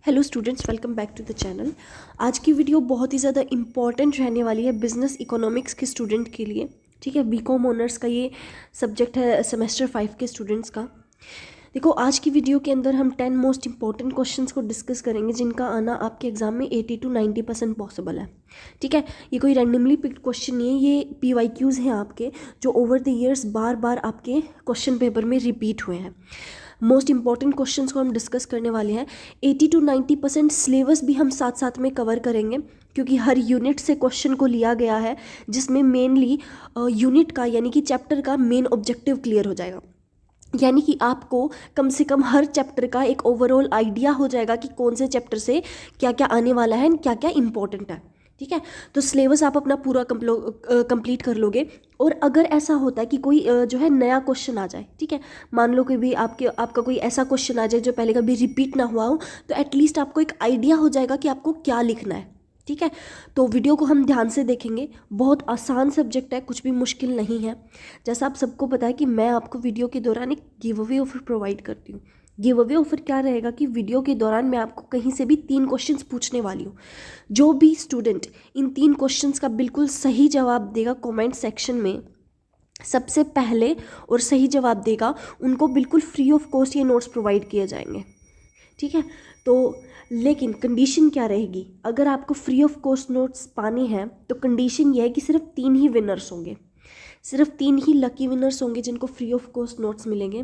Hello students, welcome back to the channel. आज की video बहुत ही ज़्यादा इम्पॉर्टेंट रहने वाली है बिजनेस इकोनॉमिक्स के स्टूडेंट के लिए। ठीक है, बीकॉम ऑनर्स का ये सब्जेक्ट है सेमेस्टर 5 के स्टूडेंट्स का। देखो, आज की वीडियो के अंदर हम 10 मोस्ट इंपॉर्टेंट क्वेश्चंस को डिस्कस करेंगे जिनका आना आपके एग्जाम में 80 to 90% पॉसिबल है। ठीक है, ये कोई रैंडमली पिक्ड क्वेश्चन नहीं है, ये PYQs हैं आपके जो ओवर द ईयर्स बार बार आपके क्वेश्चन पेपर में रिपीट हुए हैं। मोस्ट इंपॉर्टेंट क्वेश्चंस को हम डिस्कस करने वाले हैं। 80 to 90% सिलेबस भी हम साथ साथ में कवर करेंगे क्योंकि हर यूनिट से क्वेश्चन को लिया गया है जिसमें मेनली यूनिट का यानी कि चैप्टर का मेन ऑब्जेक्टिव क्लियर हो जाएगा। यानी कि आपको कम से कम हर चैप्टर का एक ओवरऑल आइडिया हो जाएगा कि कौन से चैप्टर से क्या क्या आने वाला है, क्या क्या इंपॉर्टेंट है। ठीक है, तो सिलेबस आप अपना पूरा कंप्लीट कर लोगे। और अगर ऐसा होता है कि कोई जो है नया क्वेश्चन आ जाए, ठीक है, मान लो कि भी आपका कोई ऐसा क्वेश्चन आ जाए जो पहले कभी रिपीट ना हुआ हो, तो एटलीस्ट आपको एक आइडिया हो जाएगा कि आपको क्या लिखना है। ठीक है, तो वीडियो को हम ध्यान से देखेंगे। बहुत आसान सब्जेक्ट है, कुछ भी मुश्किल नहीं है। जैसा आप सबको पता है कि मैं आपको वीडियो के दौरान एक गिव अवे ऑफर प्रोवाइड करती हूँ। गिव अवे ऑफर क्या रहेगा कि वीडियो के दौरान मैं आपको कहीं से भी 3 क्वेश्चंस पूछने वाली हूँ। जो भी स्टूडेंट इन 3 क्वेश्चंस का बिल्कुल सही जवाब देगा कमेंट सेक्शन में, सबसे पहले और सही जवाब देगा, उनको बिल्कुल फ्री ऑफ कॉस्ट ये नोट्स प्रोवाइड किए जाएंगे। ठीक है, तो लेकिन कंडीशन क्या रहेगी? अगर आपको फ्री ऑफ कॉस्ट नोट्स पाने हैं तो कंडीशन ये है कि सिर्फ 3 ही विनर्स होंगे, सिर्फ 3 ही लकी विनर्स होंगे जिनको फ्री ऑफ कॉस्ट नोट्स मिलेंगे।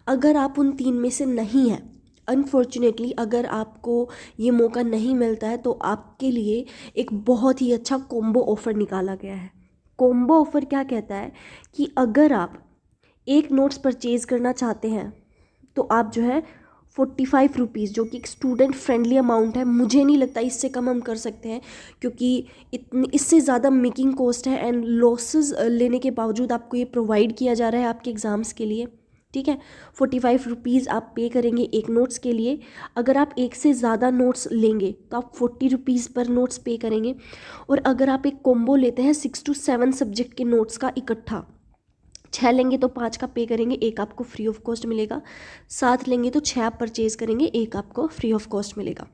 अगर आप उन 3 में से नहीं हैं, अनफॉर्चुनेटली अगर आपको ये मौका नहीं मिलता है, तो आपके लिए एक बहुत ही अच्छा कॉम्बो ऑफ़र निकाला गया है। कॉम्बो ऑफ़र क्या कहता है कि अगर आप एक नोट्स परचेज़ करना चाहते हैं तो आप जो है 45 रुपीज़, जो कि एक स्टूडेंट फ्रेंडली अमाउंट है, मुझे नहीं लगता इससे कम हम कर सकते हैं क्योंकि इतनी इससे ज़्यादा मेकिंग कॉस्ट है एंड लॉसेस लेने के बावजूद आपको ये प्रोवाइड किया जा रहा है आपके एग्ज़ाम्स के लिए। ठीक है, 45 रुपीज़ आप पे करेंगे एक नोट्स के लिए। अगर आप एक से ज़्यादा नोट्स लेंगे तो आप 40 रुपीज़ पर नोट्स पे करेंगे। और अगर आप एक कॉम्बो लेते हैं 6 to 7 सब्जेक्ट के नोट्स का इकट्ठा, 6 लेंगे तो 5 का पे करेंगे, एक आपको फ्री ऑफ कॉस्ट मिलेगा। 7 लेंगे तो 6 आप परचेज़ करेंगे, एक आपको फ्री ऑफ कॉस्ट मिलेगा।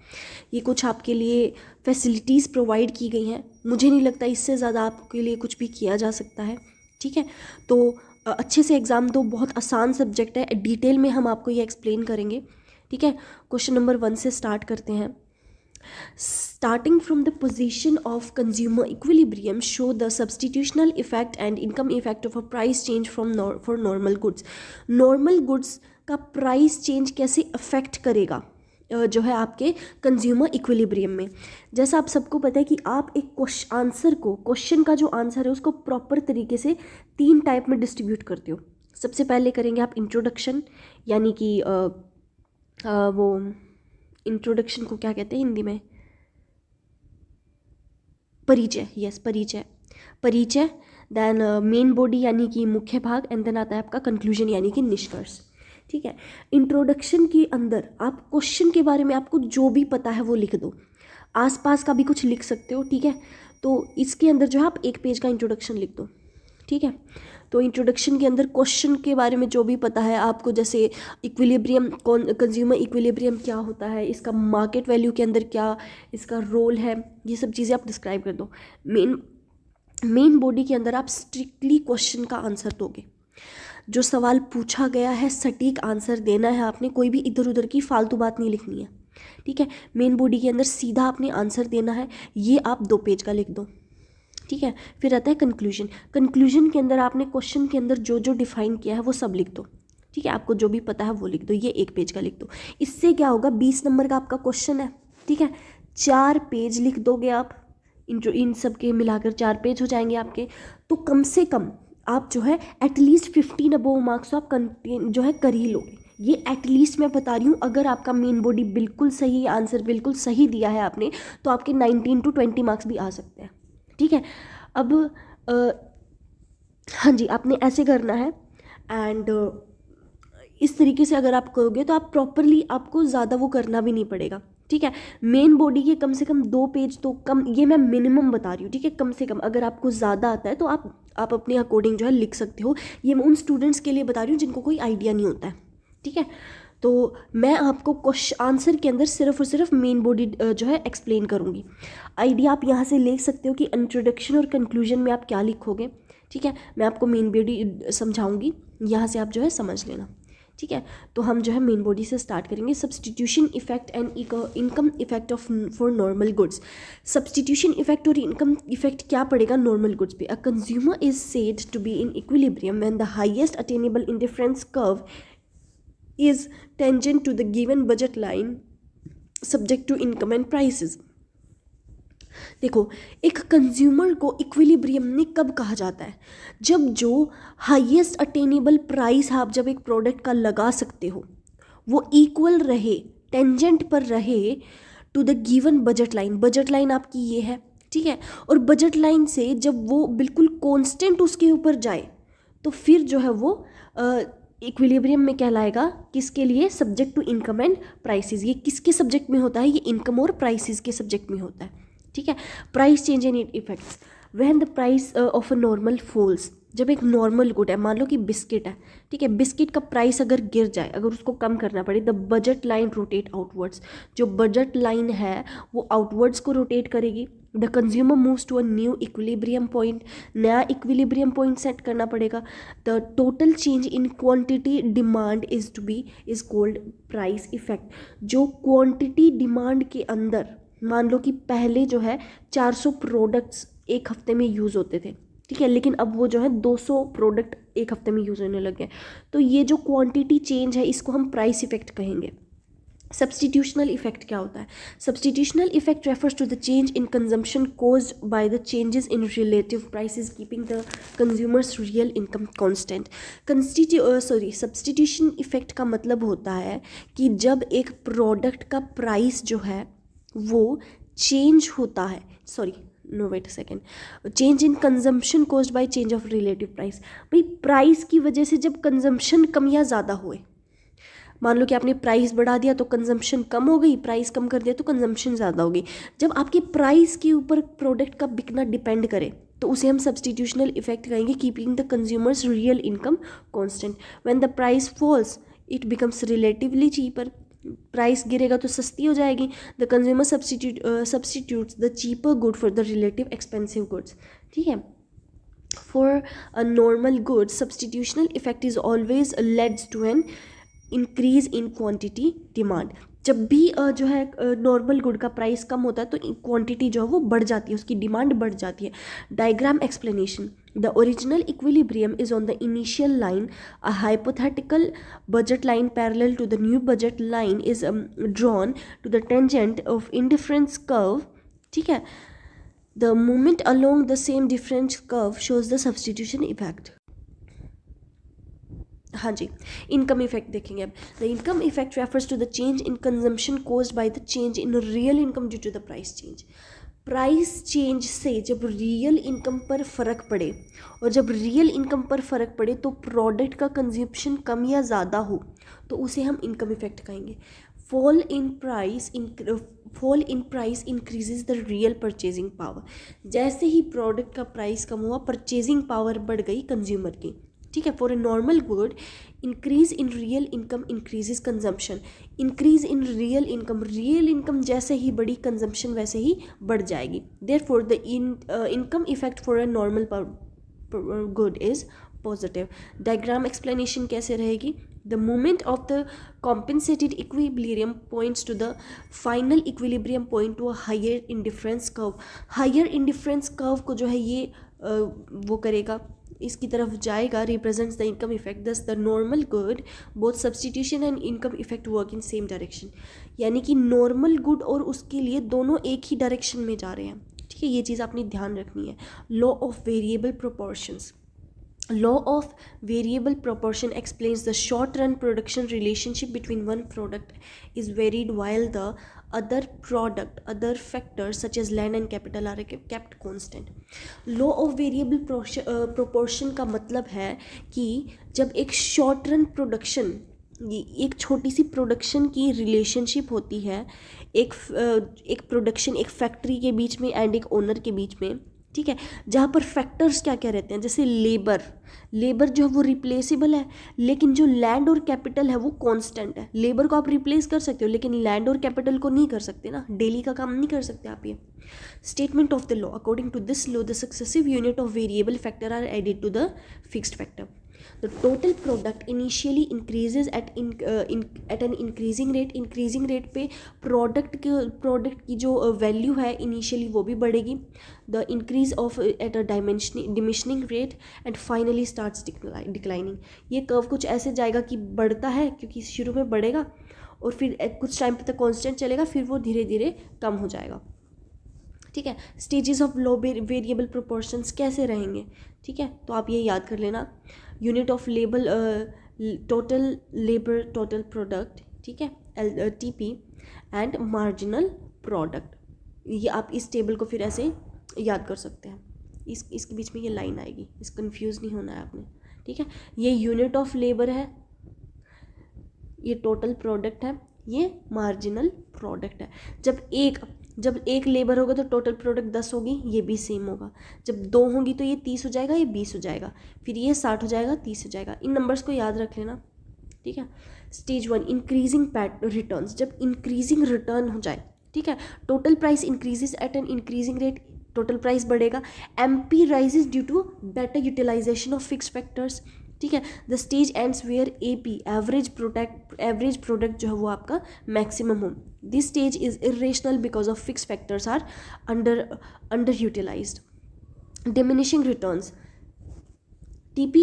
ये कुछ आपके लिए फैसिलिटीज़ प्रोवाइड की गई हैं, मुझे नहीं लगता इससे ज़्यादा आपके लिए कुछ भी किया जा सकता है। ठीक है, तो अच्छे से एग्ज़ाम दो, बहुत आसान सब्जेक्ट है, डिटेल में हम आपको ये एक्सप्लेन करेंगे। ठीक है, क्वेश्चन नंबर 1 से स्टार्ट करते हैं। Starting from the position of consumer equilibrium, show the substitutional effect and income effect of a price change for normal goods. Normal goods का प्राइस चेंज कैसे अफेक्ट करेगा जो है आपके कंज्यूमर इक्विलिब्रियम में। जैसा आप सबको पता है कि आप एक क्वेश्चन का जो आंसर है उसको प्रॉपर तरीके से 3 टाइप में डिस्ट्रीब्यूट करते हो। सबसे पहले करेंगे आप इंट्रोडक्शन, यानी कि वो इंट्रोडक्शन को क्या कहते हैं हिंदी में? परिचय। यस, परिचय। देन मेन बॉडी यानी कि मुख्य भाग, एंड देन आता है आपका कंक्लूजन यानी कि निष्कर्ष। ठीक है, इंट्रोडक्शन के अंदर आप क्वेश्चन के बारे में आपको जो भी पता है वो लिख दो, आसपास का भी कुछ लिख सकते हो। ठीक है, तो इसके अंदर जो है आप 1 पेज का इंट्रोडक्शन लिख दो। ठीक है, तो इंट्रोडक्शन के अंदर क्वेश्चन के बारे में जो भी पता है आपको, जैसे इक्विलिब्रियम, कंज्यूमर इक्विलिब्रियम क्या होता है, इसका मार्केट वैल्यू के अंदर क्या इसका रोल है, ये सब चीज़ें आप डिस्क्राइब कर दो। मेन बॉडी के अंदर आप स्ट्रिक्टली क्वेश्चन का आंसर दोगे। जो सवाल पूछा गया है सटीक आंसर देना है आपने, कोई भी इधर उधर की फालतू बात नहीं लिखनी है। ठीक है, मेन बॉडी के अंदर सीधा आपने आंसर देना है, ये आप 2 पेज का लिख दो। ठीक है, फिर आता है कंक्लूजन। कंक्लूजन के अंदर आपने क्वेश्चन के अंदर जो जो डिफाइन किया है वो सब लिख दो। ठीक है, आपको जो भी पता है वो लिख दो, ये 1 पेज का लिख दो। इससे क्या होगा, 20 नंबर का आपका क्वेश्चन है। ठीक है, 4 पेज लिख दोगे आप, इन सब के मिलाकर 4 पेज हो जाएंगे आपके। तो कम से कम आप जो है एटलीस्ट 15 अबोव मार्क्स तो आप जो है कर ही लोगे। ये एटलीस्ट मैं बता रही हूँ, अगर आपका मेन बॉडी बिल्कुल सही, आंसर बिल्कुल सही दिया है आपने, तो आपके 19 to 20 मार्क्स भी आ सकते हैं। ठीक है, अब हाँ जी, आपने ऐसे करना है। एंड इस तरीके से अगर आप करोगे तो आप प्रॉपरली, आपको ज़्यादा वो करना भी नहीं पड़ेगा। ठीक है, मेन बॉडी के कम से कम 2 पेज तो कम, ये मैं मिनिमम बता रही हूँ। ठीक है, कम से कम, अगर आपको ज़्यादा आता है तो आप अपने अकॉर्डिंग जो है लिख सकते हो। ये मैं उन स्टूडेंट्स के लिए बता रही हूँ जिनको कोई आइडिया नहीं होता है। ठीक है, तो मैं आपको क्वेश्चन आंसर के अंदर सिर्फ और सिर्फ मेन बॉडी जो है एक्सप्लेन करूँगी। आइडिया आप यहाँ से ले सकते हो कि इंट्रोडक्शन और कंक्लूजन में आप क्या लिखोगे, ठीक है। मैं आपको मेन बॉडी समझाऊंगी, यहाँ से आप जो है समझ लेना, ठीक है। तो हम जो है मेन बॉडी से स्टार्ट करेंगे। Substitution effect and income effect of for normal goods. Substitution effect और इनकम इफेक्ट क्या पड़ेगा नॉर्मल गुड्स पे। A consumer is said to be in equilibrium when the highest attainable indifference curve is tangent to the given budget line subject to income and prices। देखो, एक consumer को equilibrium में कब कहा जाता है, जब जो हाईएस्ट अटेनेबल प्राइस आप जब एक प्रोडक्ट का लगा सकते हो वो इक्वल रहे, टेंजेंट पर रहे to the given budget line. Budget line आपकी ये है, ठीक है। और बजट लाइन से जब वो बिल्कुल कांस्टेंट उसके ऊपर जाए तो फिर जो है वो इक्विलिब्रियम में कहलाएगा। किसके लिए? Subject to income and prices. ये किसके सब्जेक्ट में होता है? ये इनकम और प्राइसेस के सब्जेक्ट में होता है, ठीक है। Price change and effects when the price of a normal falls. जब एक नॉर्मल गुड है, मान लो कि बिस्किट है, ठीक है, बिस्किट का प्राइस अगर गिर जाए, अगर उसको कम करना पड़े, the budget line rotate outwards. जो बजट लाइन है वो आउटवर्ड्स को रोटेट करेगी। The consumer moves to a new equilibrium point. नया इक्विलिब्रियम पॉइंट सेट करना पड़ेगा। The total change in quantity demand is called price effect. जो क्वांटिटी डिमांड के अंदर, मान लो कि पहले जो है 400 प्रोडक्ट्स एक हफ्ते में यूज़ होते थे, ठीक है, लेकिन अब वो जो है 200 प्रोडक्ट एक हफ्ते में यूज़ होने लगे। तो ये जो क्वांटिटी चेंज है इसको हम प्राइस इफेक्ट कहेंगे। सब्सटीट्यूशनल इफेक्ट क्या होता है? Substitutional effect refers to the change in consumption caused by the changes in relative prices keeping the consumer's real income constant. Substitution effect का मतलब होता है कि जब एक प्रोडक्ट का प्राइस जो है वो चेंज होता है, change in consumption caused by change of relative price. भाई प्राइस की वजह से जब कंजम्पशन कम या ज़्यादा हुए, मान लो कि आपने प्राइस बढ़ा दिया तो कंजम्पशन कम हो गई, प्राइस कम कर दिया तो कंजम्पशन ज़्यादा हो गई। जब आपके प्राइस के ऊपर प्रोडक्ट का बिकना डिपेंड करे तो उसे हम सब्सटीट्यूशनल इफेक्ट कहेंगे, keeping the consumer's real income constant. When the price falls it becomes relatively cheaper. Price गिरेगा तो सस्ती हो जाएगी। The consumer substitutes the cheaper good for the relative expensive goods, ठीक है। For a normal good substitutional effect is always leads to an increase in quantity demand. जब भी जो है नॉर्मल गुड का प्राइस कम होता है तो क्वांटिटी जो है वो बढ़ जाती है, उसकी डिमांड बढ़ जाती है। Diagram explanation. The original equilibrium is on the initial line. A hypothetical budget line parallel to the new budget line is drawn to the tangent of indifference curve, ठीक है। The movement along the same difference curve shows the substitution effect. हाँ जी, income effect देखेंगे अब। The income effect refers to the change in consumption caused by the change in real income due to the price change. Price change से जब real income पर फ़र्क पड़े, और जब रियल इनकम पर फ़र्क पड़े तो प्रोडक्ट का कंजप्शन कम या ज़्यादा हो तो उसे हम इनकम इफेक्ट कहेंगे। Fall in price increases the real purchasing power. जैसे ही प्रोडक्ट का प्राइस कम हुआ, परचेजिंग पावर बढ़ गई कंज्यूमर की, ठीक है। For a normal good increase in real income increases consumption. Increase in real income जैसे ही बढ़ी कंजम्पशन वैसे ही बढ़ जाएगी। Therefore the income effect for a normal good is positive. Diagram explanation कैसे रहेगी? The movement of the compensated equilibrium points to the final equilibrium point to a higher indifference curve. Higher indifference curve को जो है ये वो करेगा, इसकी तरफ जाएगा, represents the income effect. Thus the normal good both substitution and income effect work in same direction. यानी कि नॉर्मल गुड और उसके लिए दोनों एक ही डायरेक्शन में जा रहे हैं, ठीक है। ये चीज़ आपने ध्यान रखनी है। Law of variable proportions. Law of variable proportion explains the short-run production relationship between one product is varied while the other factors such as land and capital are kept constant. Law of variable proportion का मतलब है कि जब एक short-run production, एक छोटी सी production की relationship होती है एक प्रोडक्शन, एक फैक्ट्री के बीच में एंड एक ओनर के बीच में, ठीक है, जहाँ पर फैक्टर्स क्या क्या रहते हैं, जैसे लेबर जो है वो रिप्लेसेबल है, लेकिन जो लैंड और कैपिटल है वो कांस्टेंट है। लेबर को आप रिप्लेस कर सकते हो लेकिन लैंड और कैपिटल को नहीं कर सकते ना, डेली का काम नहीं कर सकते आप ये। Statement of the law, according to this law the successive unit of variable factor are added to the fixed factor. The total product initially increases at an increasing rate। increasing rate पे product की जो value है initially वो भी बढ़ेगी। The increase of at a diminishing rate and finally starts declining. ये curve कुछ ऐसे जाएगा कि बढ़ता है क्योंकि शुरू में बढ़ेगा और फिर कुछ टाइम तक कांस्टेंट चलेगा, फिर वो धीरे धीरे कम हो जाएगा। ठीक है, stages of low variable proportions कैसे रहेंगे, ठीक है, तो आप ये याद कर लेना। Unit of label total labour total product, ठीक है, TP एंड मार्जिनल प्रोडक्ट। ये आप इस टेबल को फिर ऐसे याद कर सकते हैं। इसके बीच में ये लाइन आएगी, इस कंफ्यूज नहीं होना है आपने, ठीक है। ये यूनिट ऑफ लेबर है, ये टोटल प्रोडक्ट है, ये मार्जिनल प्रोडक्ट है। जब एक लेबर होगा तो टोटल प्रोडक्ट 10 होगी, ये भी सेम होगा। जब 2 होंगी तो ये 30 हो जाएगा, ये 20 हो जाएगा, फिर ये 60 हो जाएगा, 30 हो जाएगा। इन नंबर्स को याद रख लेना, ठीक है। स्टेज 1 इंक्रीजिंग रिटर्न्स, जब इंक्रीजिंग रिटर्न हो जाए, ठीक है, total price increases at an increasing rate, total price बढ़ेगा। MP rises due to better utilisation of fixed factors, ठीक है। The stage ends where AP average product जो है वो आपका मैक्सिमम हो। This stage is irrational because of fixed factors are under utilised. Diminishing returns, TP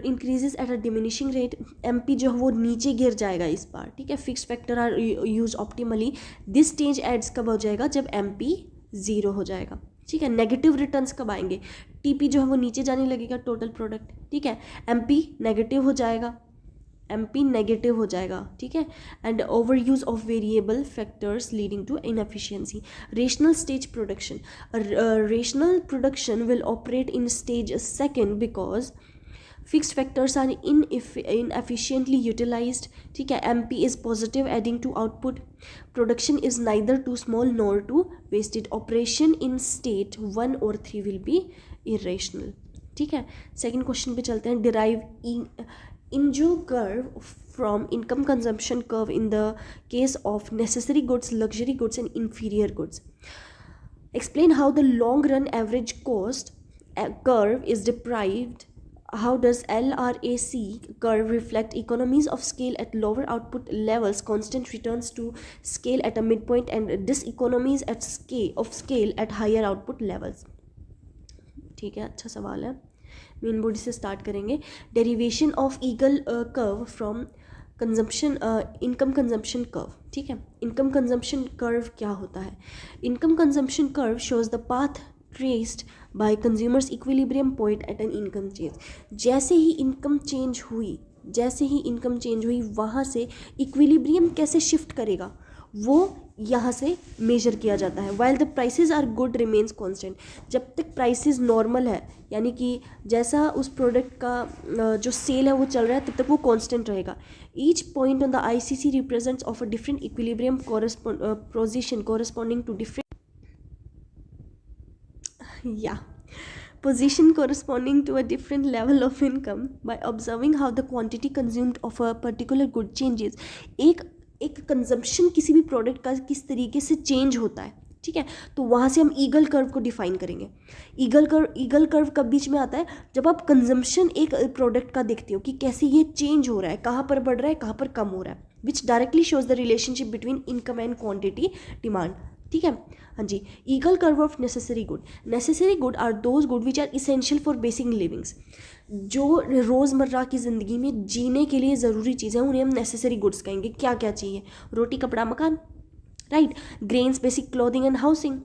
increases at a diminishing rate, MP जो है वो नीचे गिर जाएगा इस बार, ठीक है। Fixed factor are use optimally. This stage ends कब हो जाएगा, जब MP 0 हो जाएगा, ठीक है। नेगेटिव रिटर्न्स कब आएंगे, TP जो है वो नीचे जाने लगेगा टोटल प्रोडक्ट, ठीक है, MP नेगेटिव हो जाएगा, ठीक है। And over use of variable factors leading to inefficiency. Rational stage production, rational production will operate in stage 2 because fixed factors are inefficiently utilized, ठीक है। MP is positive adding to output. Production is neither too small nor too wasted. Operation in state 1 or 3 will be irrational, ठीक है। Second question पे चलते हैं। Derive Injo curve from income consumption curve in the case of necessary goods, luxury goods and inferior goods. Explain how the long run average cost curve is derived. How does LRAC curve reflect economies of scale at lower output levels, constant returns to scale at a midpoint, and diseconomies of scale at higher output levels? ठीक है, अच्छा सवाल है। Main body से start करेंगे। Derivation of ईगल curve from income consumption curve, ठीक है। इनकम कंजम्पशन कर्व क्या होता है? Income consumption curve shows the path traced by consumers equilibrium point at an income change. जैसे ही इनकम चेंज हुई वहाँ से इक्विलिब्रियम कैसे शिफ्ट करेगा वो यहाँ से मेजर किया जाता है। While the prices are good remains constant, जब तक प्राइसेस नॉर्मल है यानी कि जैसा उस प्रोडक्ट का जो सेल है वो चल रहा है तब तक वो कांस्टेंट रहेगा। Each point on the ICC represents of a different equilibrium position corresponding to different position corresponding to a different level of income. By observing how the quantity consumed of a particular good changes, एक consumption किसी भी product का किस तरीके से change होता है, ठीक है, तो वहाँ से हम ईगल कर्व को डिफाइन करेंगे। ईगल कर्व कब बीच में आता है? जब आप कंजम्पशन एक प्रोडक्ट का देखते हो कि कैसे ये चेंज हो रहा है, कहाँ पर बढ़ रहा है, कहाँ पर कम हो रहा है, which directly shows the relationship between income and quantity demand, ठीक है। हाँ जी, ईगल curve of necessary good are those good which are essential for basic livings. जो रोज़मर्रा की ज़िंदगी में जीने के लिए ज़रूरी चीज़ें उन्हें हम नेसेसरी गुड्स कहेंगे। क्या क्या चाहिए? रोटी, कपड़ा, मकान, right. Grains, basic clothing and housing.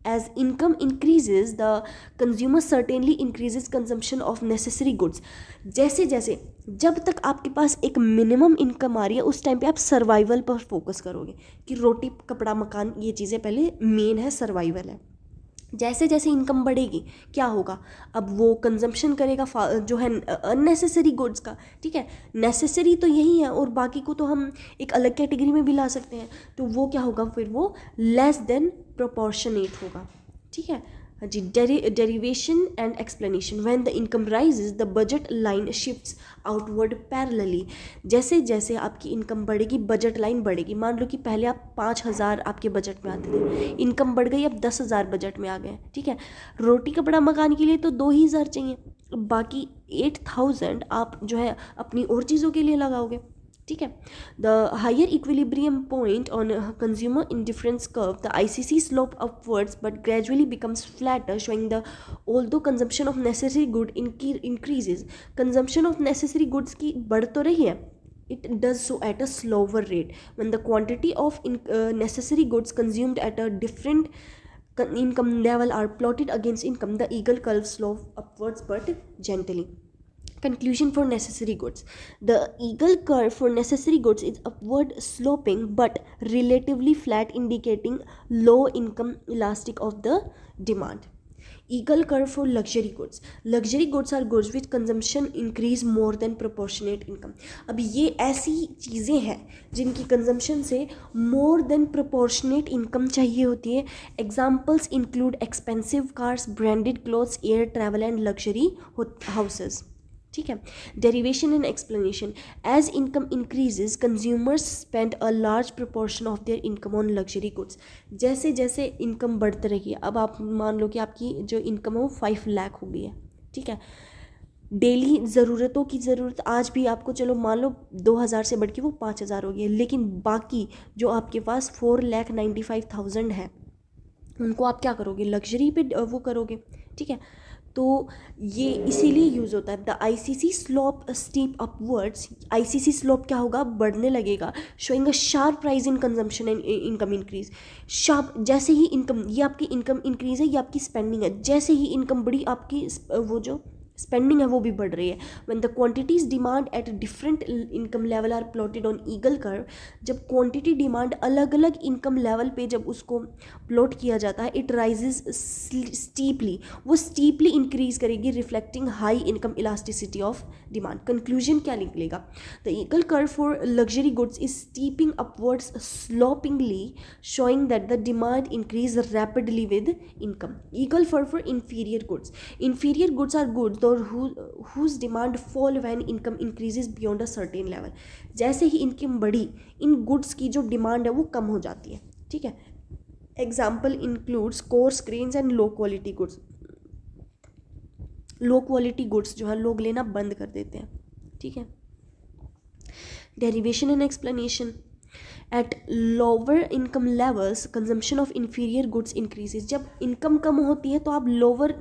As income increases, the consumer certainly increases consumption of necessary goods. जैसे जब तक आपके पास एक मिनिमम इनकम आ रही है उस टाइम पे आप सर्वाइवल पर फोकस करोगे कि रोटी, कपड़ा, मकान, ये चीज़ें पहले मेन है, सर्वाइवल है। जैसे जैसे इनकम बढ़ेगी क्या होगा? अब वो कंजम्पशन करेगा जो है अननेसेसरी गुड्स का, ठीक है। नेसेसरी तो यही है और बाकी को तो हम एक अलग कैटेगरी में भी ला सकते हैं। तो वो क्या होगा फिर? वो लेस देन प्रोपोर्शनेट होगा, ठीक है। जी, derivation and explanation. When the income rises the budget line shifts outward parallelly. जैसे जैसे आपकी इनकम बढ़ेगी बजट लाइन बढ़ेगी। मान लो कि पहले आप 5,000 आपके बजट में आते थे, इनकम बढ़ गई, अब 10,000 बजट में आ गए, ठीक है। रोटी कपड़ा मकान के लिए तो 2,000 चाहिए, बाकी 8,000 आप जो है अपनी और चीज़ों के लिए लगाओगे, ठीक है। The higher equilibrium point on consumer indifference curve, the ICC slope upwards but gradually becomes flatter, showing the although consumption of necessary good increases. Consumption of necessary goods की बढ़ तो रही है, it does so at a slower rate when the quantity of necessary goods consumed at a different income level are plotted against income. The eagle curve slope upwards but gently. Conclusion for necessary goods. The eagle curve for necessary goods is upward sloping but relatively flat, indicating low income elastic of the demand. Eagle curve for luxury goods. Luxury goods are goods which consumption increase more than proportionate income. अब ये ऐसी चीज़ें हैं जिनकी consumption से more than proportionate income चाहिए होती है. Examples include expensive cars, branded clothes, air travel and luxury houses. ठीक है. Derivation and explanation. As income increases consumers spend a large proportion of their income on luxury goods. जैसे जैसे income बढ़ती रही है, अब आप मान लो कि आपकी जो इनकम है वो 5 लाख हो गई है, ठीक है. डेली ज़रूरतों की ज़रूरत आज भी आपको चलो मान लो 2,000 से बढ़ के वो 5,000 हो गई है, लेकिन बाकी जो आपके पास 4,95,000 है उनको आप क्या करोगे, लग्जरी पे वो करोगे, ठीक है. तो ये इसीलिए यूज़ होता है. The ICC slope steep upwards. ICC slope क्या होगा, बढ़ने लगेगा. Showing a sharp rise in consumption and income increase. Sharp, जैसे ही इनकम, ये आपकी इनकम इंक्रीज है, ये आपकी स्पेंडिंग है, जैसे ही इनकम बढ़ी आपकी वो जो स्पेंडिंग है वो भी बढ़ रही है. When the quantities demand at different income level are plotted on ईगल कर्व. जब क्वांटिटी डिमांड अलग अलग इनकम लेवल पे जब उसको प्लॉट किया जाता है, इट राइजेज स्टीपली. वो स्टीपली इंक्रीज करेगी, reflecting high income elasticity of demand. Conclusion क्या निकलेगा, द ईगल curve for luxury goods is steeping upwards slopingly, showing that the demand increase rapidly with income. ईगल curve for inferior goods. Inferior goods are goods और whose demand fall when income increases beyond a certain level. जैसे ही income बढ़ी, इन goods की जो demand है वो कम हो जाती है, ठीक है. Example includes course grains and low quality goods. Low quality goods जो है लोग लेना बंद कर देते हैं, ठीक है. Derivation and explanation. At lower income levels consumption of inferior goods increases. जब इनकम कम होती है तो आप लोअर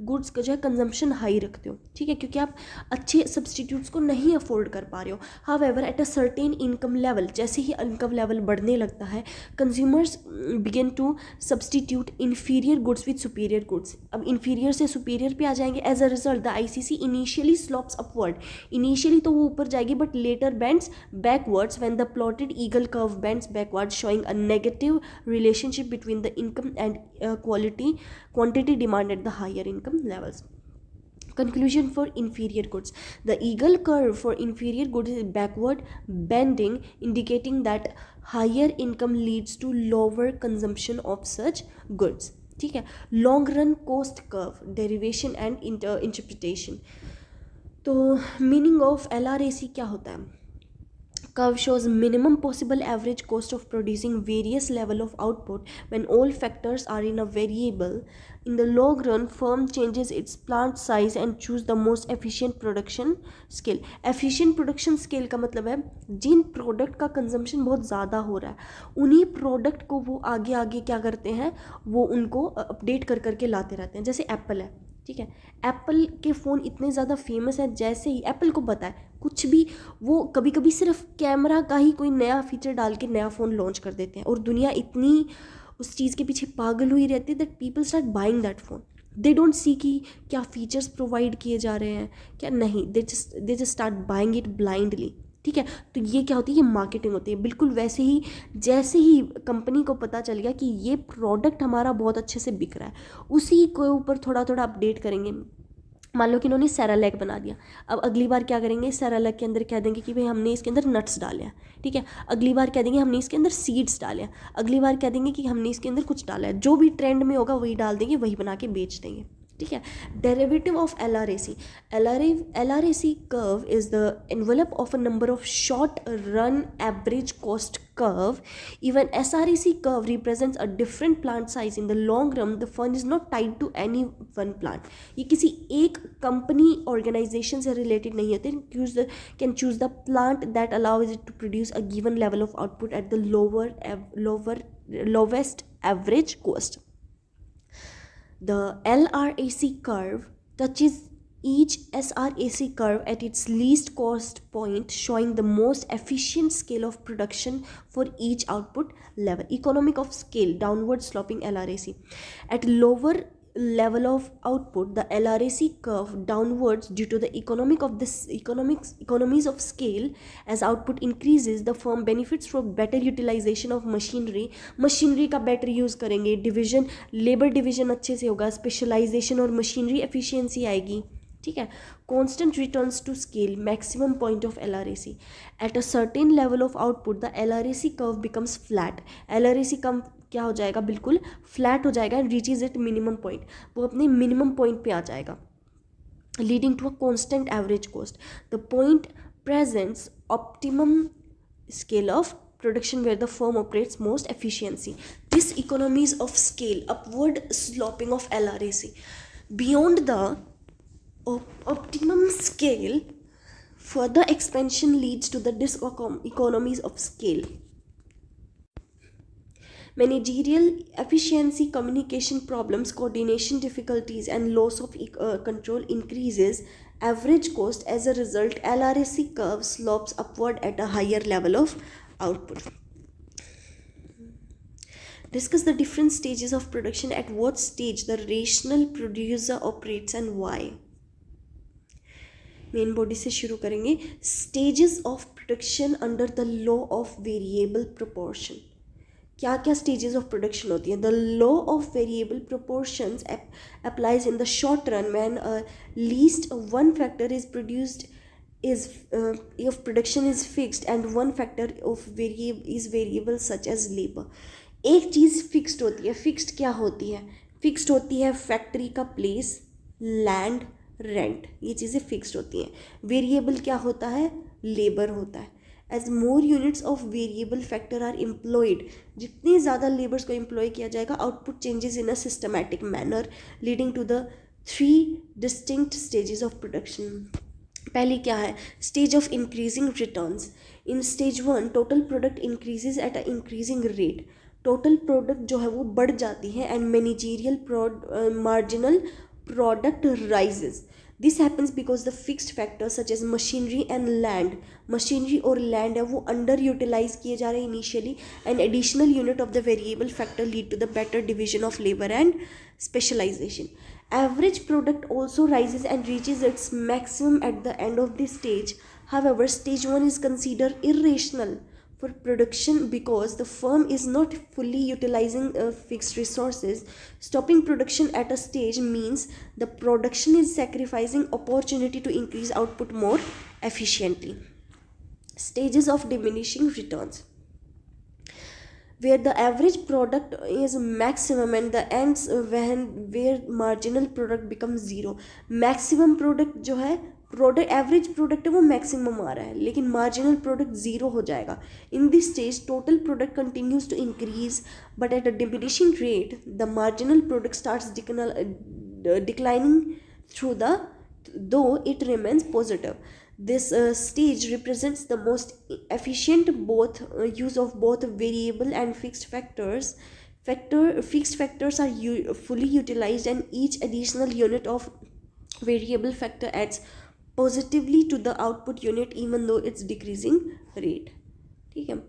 गुड्स का जो है कंजम्पशन हाई रखते हो, ठीक है, क्योंकि आप अच्छे सब्सटीट्यूट्स को नहीं अफोर्ड कर पा रहे हो. However at a certain income level, जैसे ही इनकम लेवल बढ़ने लगता है, consumers begin to substitute inferior goods with superior goods. अब इन्फीरियर से सुपीरियर पे आ जाएंगे. As a result the ICC initially slopes upward. Initially तो वो ऊपर जाएगी but later bends backwards when the plotted ईगल curve bends backward, showing a negative relationship between the income and quantity demand at the higher income levels. Conclusion for inferior goods. The eagle curve for inferior goods is backward bending, indicating that higher income leads to lower consumption of such goods. ठीक है. Long run cost curve, derivation and interpretation. तो meaning of LRAC क्या होता है. Curve shows minimum possible average cost of producing various level of output when all factors are in a variable. In the long run, firm changes its plant size and choose the most efficient production scale. Efficient production scale का मतलब है जिन product का consumption बहुत ज़्यादा हो रहा है उन्हीं प्रोडक्ट को वो आगे आगे क्या करते हैं, वो उनको अपडेट कर करके लाते रहते हैं. जैसे एप्पल है, ठीक है. एप्पल के फ़ोन इतने ज़्यादा फेमस है, जैसे ही एप्पल को पता है कुछ भी वो कभी कभी सिर्फ कैमरा का ही कोई नया फीचर डाल के नया फ़ोन लॉन्च कर देते हैं और दुनिया इतनी उस चीज़ के पीछे पागल हुई रहती है that people start buying that phone. They don't see कि क्या फीचर्स प्रोवाइड किए जा रहे हैं क्या नहीं, they just start buying it blindly, ठीक है. तो ये क्या होती है, ये मार्केटिंग होती है. बिल्कुल वैसे ही जैसे ही कंपनी को पता चल गया कि ये प्रोडक्ट हमारा बहुत अच्छे से बिक रहा है, उसी के ऊपर थोड़ा थोड़ा अपडेट करेंगे. मान लो कि इन्होंने सेरालैक बना दिया, अब अगली बार क्या करेंगे, सेरालैक के अंदर कह देंगे कि भाई हमने इसके अंदर नट्स डाले हैं, ठीक है। अगली बार कह देंगे हमने इसके अंदर सीड्स डाले हैं, अगली बार कह देंगे कि हमने इसके अंदर कुछ डाला है, जो भी ट्रेंड में होगा वही डाल देंगे, वही बना के बेच देंगे, ठीक है। Derivative of LRAC, LRAC curve is the envelope of a number of short run average cost curve. Even SRAC curve represents a different plant size. In the long run the fund is not tied to any one plant. ये किसी एक company organisation से related नहीं होते, can choose the plant that allows it to produce a given level of output at the lowest average cost. The LRAC curve touches each SRAC curve at its least cost point, showing the most efficient scale of production for each output level. Economic of scale, downward sloping LRAC. At lower level of output, the LRAC curve downwards due to the economies of scale. As output increases, the firm benefits from better utilization of machinery का better use करेंगे, division labour division अच्छे से होगा, specialisation और machinery efficiency आएगी, ठीक है। Constant returns to scale, maximum point of LRAC. At a certain level of output the LRAC curve becomes flat. LRAC कम क्या हो जाएगा, बिल्कुल फ्लैट हो जाएगा, and reaches it minimum point, वो अपने मिनिमम पॉइंट पे आ जाएगा, leading to a constant average cost. The point presents optimum scale of production where the firm operates most efficiency. This economies of scale, upward sloping of LRAC. Beyond the optimum scale, further expansion leads to the economies of scale. Managerial efficiency, communication problems, coordination difficulties, and loss of control increases average cost. As a result, LRAC curve slopes upward at a higher level of output. Discuss the different stages of production. At what stage the rational producer operates and why. Main body से शुरू करेंगे. Stages of production under the law of variable proportion. क्या क्या stages of production होती है. The law of variable proportions applies in the short run when least one factor is produced if production is fixed and one factor of variable such as labor. एक चीज़ fixed होती है. Fixed क्या होती है, fixed होती है factory का place, land, rent, ये चीज़ें फिक्स्ड होती हैं. वेरिएबल क्या होता है, लेबर होता है. As more units of variable factor are employed, जितनी ज़्यादा लेबर्स को एम्प्लॉय किया जाएगा, output changes in a systematic manner leading to the 3 distinct stages of production. पहली क्या है, stage of increasing returns. In stage 1 total product increases at a increasing rate. Total product जो है वो बढ़ जाती है, and managerial marginal product rises. This happens because the fixed factors such as machinery and land, machinery और land है वो under utilise किए जा रहे हैं initially, and additional unit of the variable factor lead to the better division of labour and specialisation. Average product also rises and reaches its maximum at the end of this stage. However, stage 1 is considered irrational for production because the firm is not fully utilizing fixed resources. Stopping production at a stage means the production is sacrificing opportunity to increase output more efficiently. Stages of diminishing returns, where the average product is maximum and the ends where marginal product becomes zero. Maximum product जो है product, average product है वो maximum आ रहा है, लेकिन marginal product zero हो जाएगा. In this stage total product continues to increase but at a diminishing rate. The marginal product starts declining through the though it remains positive. This stage represents the most efficient use of both variable and fixed factors. Fixed factors are fully utilized, and each additional unit of variable factor adds positively to the output unit even though it's decreasing rate. ठीक है.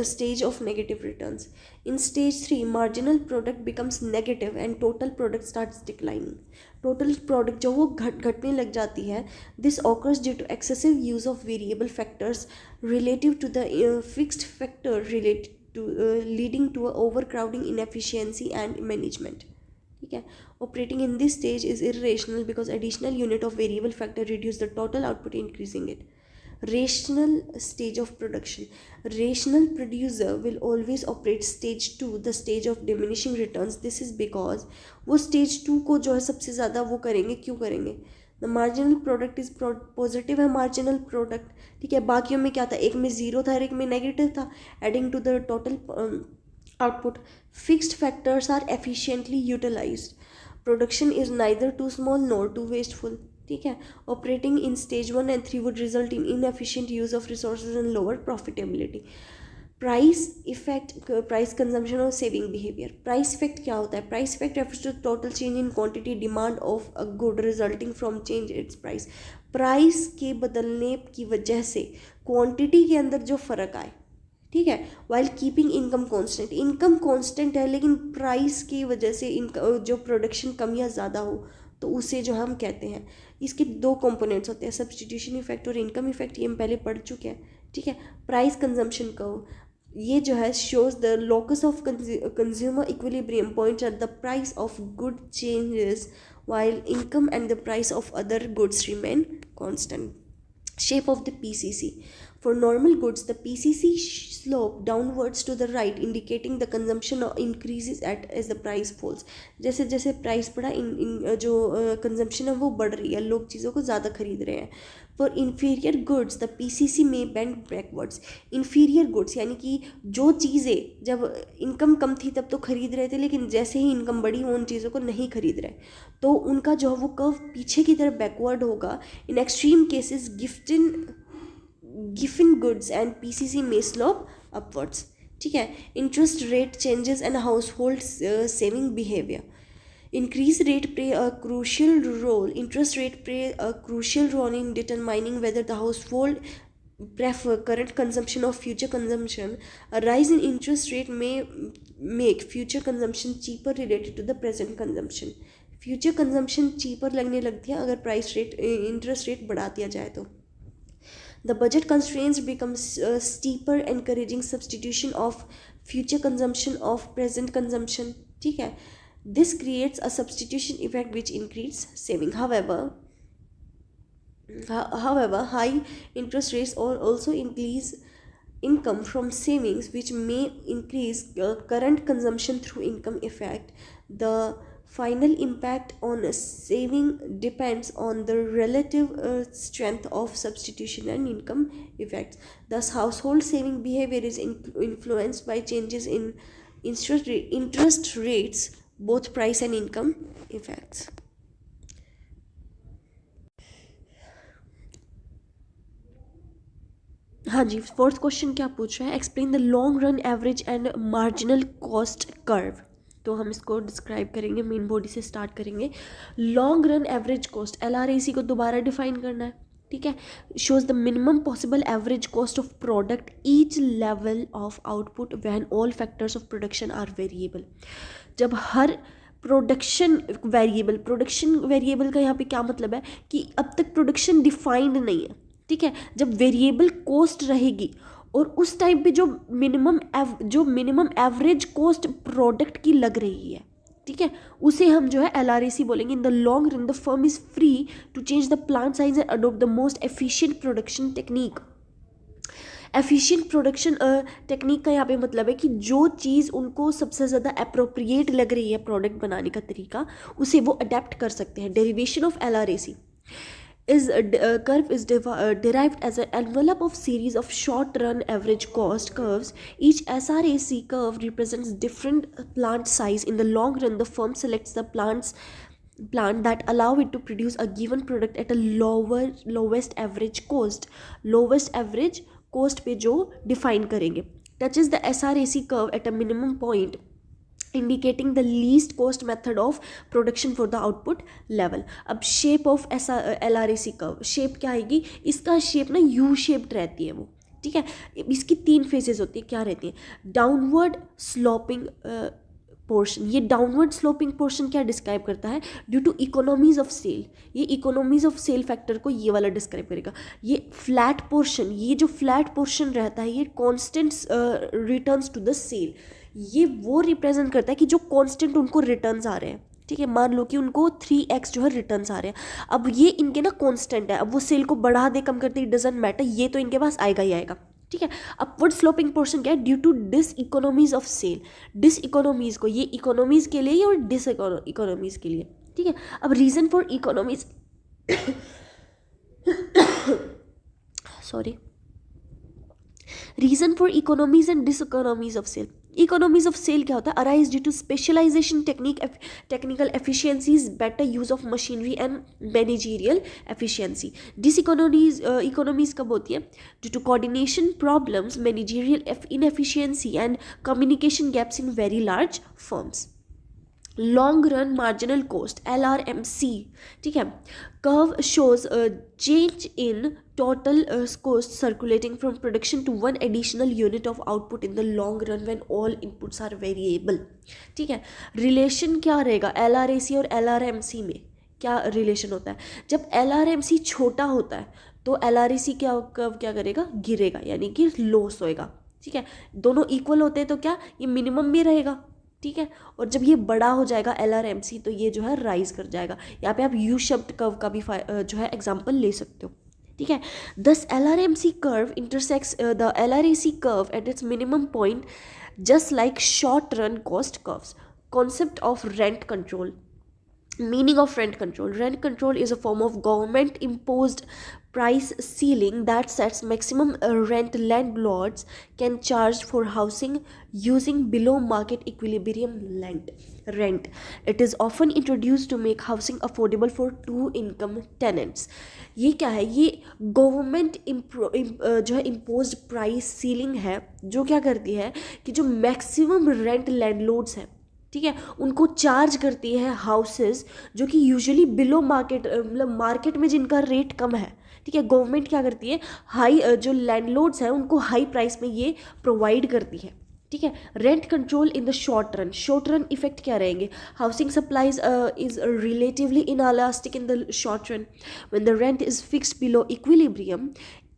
Stage of negative returns. In stage 3 marginal product becomes negative and total product starts declining. Total product जो वो घटने लग जाती है. This occurs due to excessive use of variable factors relative to the fixed factor related to leading to overcrowding, inefficiency and management. ठीक है. Operating in this stage is irrational because additional unit of variable factor reduce the total output, increasing it. Rational stage of production. Rational producer will always operate stage 2, the stage of diminishing returns. This is because वो stage 2 को जो है सबसे ज़्यादा वो करेंगे. क्यों करेंगे? The marginal product is positive है marginal product, ठीक है. बाकियों में क्या था, एक में ज़ीरो था और एक में नेगेटिव था. Adding to the total output, fixed factors are efficiently utilized. Production is neither too small nor too wasteful, ठीक है. Operating in stage 1 and 3 would result in inefficient use of resources and lower profitability. Price effect, price consumption और saving behavior. Price effect क्या होता है? Price effect refers to total change in quantity demand of a good resulting from change its price. Price के बदलने की वजह से quantity के अंदर जो फ़र्क आए, ठीक है, while keeping income constant. Income constant है लेकिन प्राइस की वजह से जो प्रोडक्शन कम या ज़्यादा हो तो उसे जो हम कहते हैं. इसके दो कंपोनेंट्स होते हैं, सब्सटीट्यूशन इफेक्ट और इनकम इफेक्ट. ये हम पहले पढ़ चुके हैं, ठीक है. प्राइस कंजम्पशन कर्व, ये जो है shows the locus of consumer equilibrium points at the price of good changes while income and the price of other goods remain constant. Shape of the PCC. For normal goods, the PCC slope downwards to the right, indicating the consumption increases as the price falls. जैसे जैसे price बढ़ा इन जो consumption है वो बढ़ रही है, लोग चीज़ों को ज़्यादा खरीद रहे हैं. For inferior goods, the PCC may bend backwards. Inferior goods यानी कि जो चीज़ें जब इनकम कम थी तब तो खरीद रहे थे, लेकिन जैसे ही इनकम बढ़ी वो उन चीज़ों को नहीं खरीद रहे, तो उनका जो है वो कर्व पीछे की तरफ बैकवर्ड होगा. In extreme cases given goods and PCC may slope upwards, ठीक है. Interest rate changes and house hold saving behaviour. Interest rate play a crucial role in determining whether the household prefer current consumption or future consumption. A rise in interest rate may make future consumption cheaper related to the present consumption. Future consumption cheaper लगने लगती है अगर interest rate बढ़ा दिया जाए तो. The budget constraints becomes steeper, encouraging substitution of future consumption of present consumption, ठीक है. This creates a substitution effect which increases saving. However, high interest rates also increase income from savings, which may increase current consumption through income effect. The final impact on a saving depends on the relative strength of substitution and income effects. Thus, household saving behavior is influenced by changes in interest rates, both price and income effects. हाँ जी, fourth question क्या पूछ रहा है? Explain the long run average and marginal cost curve. तो हम इसको describe करेंगे, main body से स्टार्ट करेंगे. Long run average cost, LRAC को दोबारा डिफाइन करना है, ठीक है. Shows the minimum possible average cost of product each level of output when all factors of production are variable. जब हर प्रोडक्शन वेरिएबल का यहाँ पे क्या मतलब है कि अब तक प्रोडक्शन डिफाइंड नहीं है, ठीक है. जब वेरिएबल कॉस्ट रहेगी और उस टाइम पे जो मिनिमम एवरेज कॉस्ट प्रोडक्ट की लग रही है, ठीक है, उसे हम जो है LRAC बोलेंगे. In the long run the firm is free to change the plant size and adopt the most efficient production technique. Efficient production technique का यहाँ पे मतलब है कि जो चीज़ उनको सबसे ज़्यादा अप्रोप्रिएट लग रही है प्रोडक्ट बनाने का तरीका, उसे वो अडेप्ट कर सकते हैं. Derivation of LRAC curve is derived as an envelope of series of short run average cost curves. Each SRAC curve represents different plant size. In the long run, the firm selects the plant that allow it to produce a given product at a lowest average cost. Lowest average cost पे जो define करेंगे. Touches the SRAC curve at a minimum point, indicating the least cost method of production for the output level. अब shape of LRAC curve, shape क्या आएगी? इसका shape ना U shaped रहती है वो, ठीक है. इसकी 3 phases होती है. क्या रहती है? Downward sloping portion. ये डाउनवर्ड स्लोपिंग पोर्शन क्या डिस्क्राइब करता है? Due to economies of scale. ये इकोनॉमीज ऑफ सेल फैक्टर को ये वाला डिस्क्राइब करेगा. ये फ्लैट पोर्शन, ये जो फ्लैट पोर्शन रहता है, ये constant returns to the scale, ये वो रिप्रेजेंट करता है कि जो कांस्टेंट उनको रिटर्न्स आ रहे हैं, ठीक है, मान लो कि उनको 3x जो है रिटर्न्स आ रहे हैं। अब ये इनके ना कांस्टेंट है, अब वो सेल को बढ़ा दे कम करते डजंट मैटर, ये तो इनके पास आएगा ही आएगा। ठीक है, अपवर्ड स्लोपिंग पोर्शन क्या है, due to diseconomies of scale, diseconomies को, ये इकोनॉमीज के लिए और डिस इकोनॉमीज के लिए। ठीक है, अब reason for economies sorry, reason for economies and diseconomies of scale. Economies of scale क्या होता है, arise due to specialisation, technical efficiencies, better use of machinery and managerial efficiency. Diseconomies कब होती है, due to coordination problems, managerial inefficiency and communication gaps in very large firms. Long run marginal cost LRMC, ठीक है, curve shows change in total cost circulating from production to one additional unit of output in the long run when all inputs are variable। ठीक है, relation क्या रहेगा LRAC और LRMC में, क्या relation होता है, जब LRMC छोटा होता है तो LRAC क्या करेगा, गिरेगा, यानी कि लॉस होएगा। ठीक है, दोनों इक्वल होते हैं तो क्या, ये मिनिमम भी रहेगा। ठीक है, और जब ये बड़ा हो जाएगा LRMC तो ये जो है राइज कर जाएगा। यहाँ पे आप यू शब्द कर्व का भी जो है एग्जाम्पल ले सकते हो। ठीक है, दस LRMC curve intersects the LRAC curve at its minimum point, just like short run cost curves। Concept of rent control, meaning of rent control. Rent control is a form of government imposed price ceiling that sets maximum rent landlords can charge for housing using below market equilibrium rent. It is often introduced to make housing affordable for two income tenants। ये क्या है, ये government जो है imposed price ceiling है, जो क्या करती है कि जो मैक्सिमम रेंट लैंडलॉर्ड्स हैं, ठीक है, उनको चार्ज करती है हाउसेस जो कि यूजुअली बिलो मार्केट, मतलब मार्केट में जिनका रेट कम है। ठीक है, गवर्नमेंट क्या करती है, हाई जो लैंडलॉर्ड्स हैं उनको हाई प्राइस में ये प्रोवाइड करती है। ठीक है, rent control in the short run. Short run effect क्या रहेंगे, housing supplies is relatively inelastic in the short run. When the rent is fixed below equilibrium,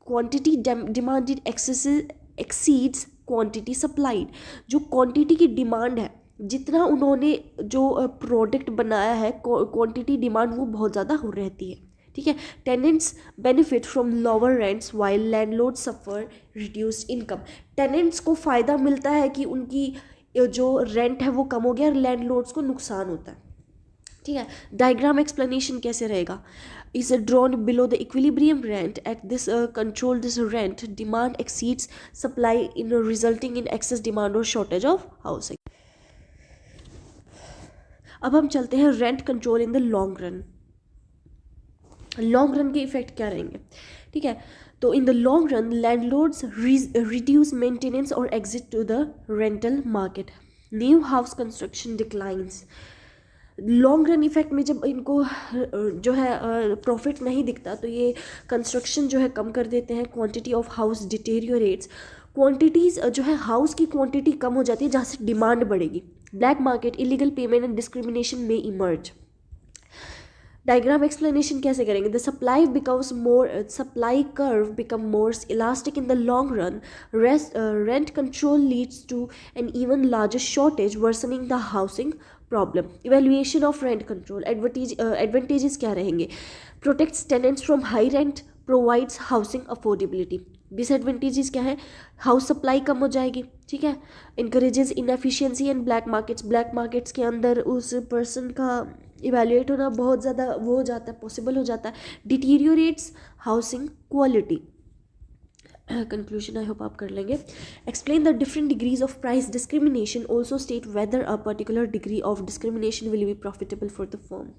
quantity demanded exceeds quantity supplied. जो quantity की demand है, जितना उन्होंने जो product बनाया है, क्वांटिटी डिमांड वो बहुत ज़्यादा हो रहती है। ठीक है, tenants benefit from lower rents while landlord suffer reduced income. Tenants को फ़ायदा मिलता है कि उनकी जो रेंट है वो कम हो गया, और लैंडलॉर्ड्स को नुकसान होता है। ठीक है, डायग्राम एक्सप्लेनेशन कैसे रहेगा, is drawn below the equilibrium rent at this control this rent demand exceeds supply in resulting in excess demand or shortage of housing। अब हम चलते हैं rent control in the long run. Long run के effect क्या रहेंगे, ठीक है, तो in the long run landlords reduce maintenance और exit to the rental market. New house construction declines. Long run effect में जब इनको जो है प्रॉफिट नहीं दिखता तो ये कंस्ट्रक्शन जो है कम कर देते हैं। Quantity of house deteriorates. Quantities जो है हाउस की क्वांटिटी कम हो जाती है जहाँ से डिमांड बढ़ेगी। Black market, illegal payment and discrimination may emerge. Diagram explanation कैसे करेंगे, the supply becomes more, supply curve become more elastic in the long run. Rent control leads to an even larger shortage worsening the housing problem. Evaluation of rent control. Advantages क्या रहेंगे, protects tenants from high rent, provides housing affordability. Disadvantages क्या है, house supply कम हो जाएगी। ठीक है, encourages inefficiency and black markets. Black markets के अंदर उस पर्सन का इवेल्युएट होना बहुत ज़्यादा वो हो जाता है, पॉसिबल हो जाता है। Deteriorates housing quality. Conclusion I hope आप कर लेंगे। Explain the different degrees of price discrimination, also state whether a particular degree of discrimination will be profitable for the firm.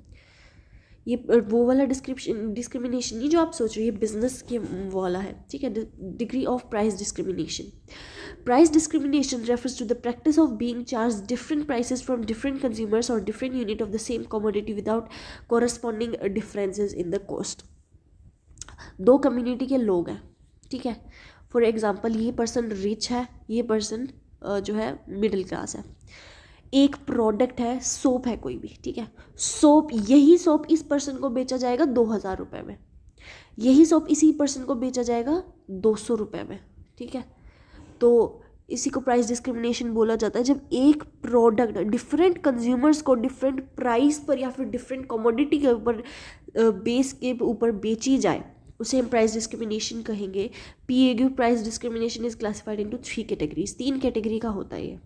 ये वो वाला डिस्क्रिमिनेशन नहीं जो आप सोच रहे हो, ये बिजनेस के वाला है। ठीक है, degree of price discrimination. Price discrimination refers to the practice of being charge different prices from different consumers और different unit of the same commodity without corresponding differences in the cost. दो community के लोग हैं, ठीक है, for example ये person rich है, ये पर्सन जो है मिडिल क्लास है। एक प्रोडक्ट है, सोप है कोई भी, ठीक है, सोप, यही सोप इस पर्सन को बेचा जाएगा 2000 रुपये में, यही सोप इसी पर्सन को बेचा जाएगा 200 रुपये में। ठीक है, तो इसी को प्राइस डिस्क्रिमिनेशन बोला जाता है। जब एक प्रोडक्ट डिफरेंट कंज्यूमर्स को डिफरेंट प्राइस पर या फिर डिफरेंट कमोडिटी के ऊपर बेस के ऊपर बेची जाए, उसे हम प्राइस डिस्क्रिमिनेशन कहेंगे। PAQ price discrimination is classified into 3 categories. 3 category का होता है ये।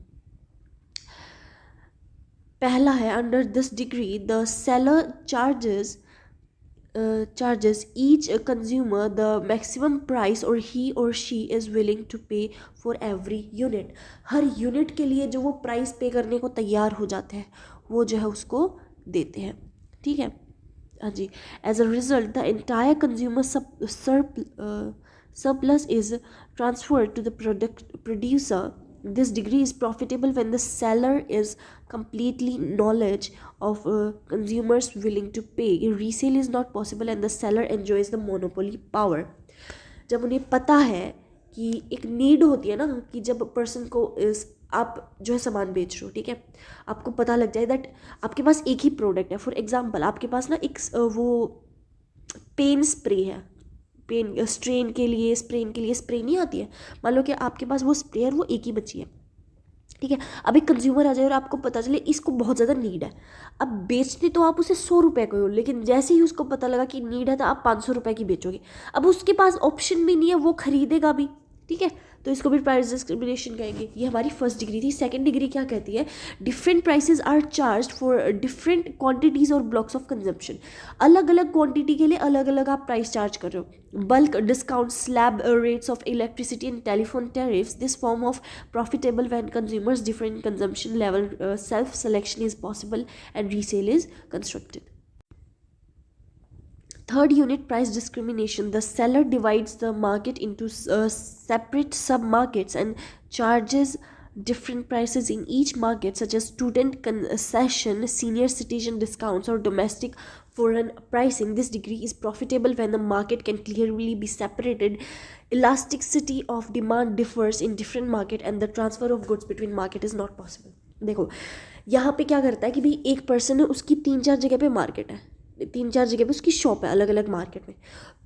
पहला है, under this degree the seller charges each consumer the maximum price or he or she is willing to pay for every unit। Her unit के लिए जो वो प्राइस पे करने को तैयार हो जाते हैं वो जो है उसको देते हैं, ठीक है। हाँ जी। As a result the entire consumer surplus is transferred to the producer। This degree is profitable when the seller is completely knowledge of consumers willing to pay। Resale is not possible and the seller enjoys the monopoly power। जब उन्हें पता है कि एक need होती है ना कि जब पर्सन को आप जो है सामान बेच रहे हो, ठीक है, आपको पता लग जाए दैट आपके पास एक ही प्रोडक्ट है। फॉर एग्जांपल आपके पास ना एक वो पेन स्प्रे है, पेन स्ट्रेन के लिए स्प्रे नहीं आती है, मान लो कि आपके पास वो स्प्रे है, वो एक ही बची है, ठीक है। अब एक कंज्यूमर आ जाए और आपको पता चले इसको बहुत ज़्यादा नीड है। अब बेचते तो आप उसे 100 रुपये को हो, लेकिन जैसे ही उसको पता लगा कि नीड है तो आप 500 रुपये की बेचोगे। अब उसके पास ऑप्शन भी नहीं है, वो खरीदेगा भी, ठीक है, तो इसको भी प्राइस डिस्क्रिमिनेशन कहेंगे। ये हमारी फर्स्ट डिग्री थी। सेकंड डिग्री क्या कहती है, different prices are charged for different quantities और ब्लॉक्स ऑफ कंजम्पशन। अलग अलग क्वांटिटी के लिए अलग अलग आप प्राइस चार्ज कर रहे हो। Bulk discount, slab rates of electricity and telephone tariffs, this form of profitable when consumers different consumption level, self selection is possible and resale is constructed. Third unit, price discrimination. The seller divides the market into separate sub-markets and charges different prices in each market, such as student concession, senior citizen discounts, or domestic foreign pricing. This degree is profitable when the market can clearly be separated. Elasticity of demand differs in different market and the transfer of goods between market is not possible। देखो यहाँ पे क्या करता है कि भाई एक person है, उसकी 3-4 जगह पे मार्केट है, 3-4 जगह पे उसकी शॉप है अलग अलग मार्केट में,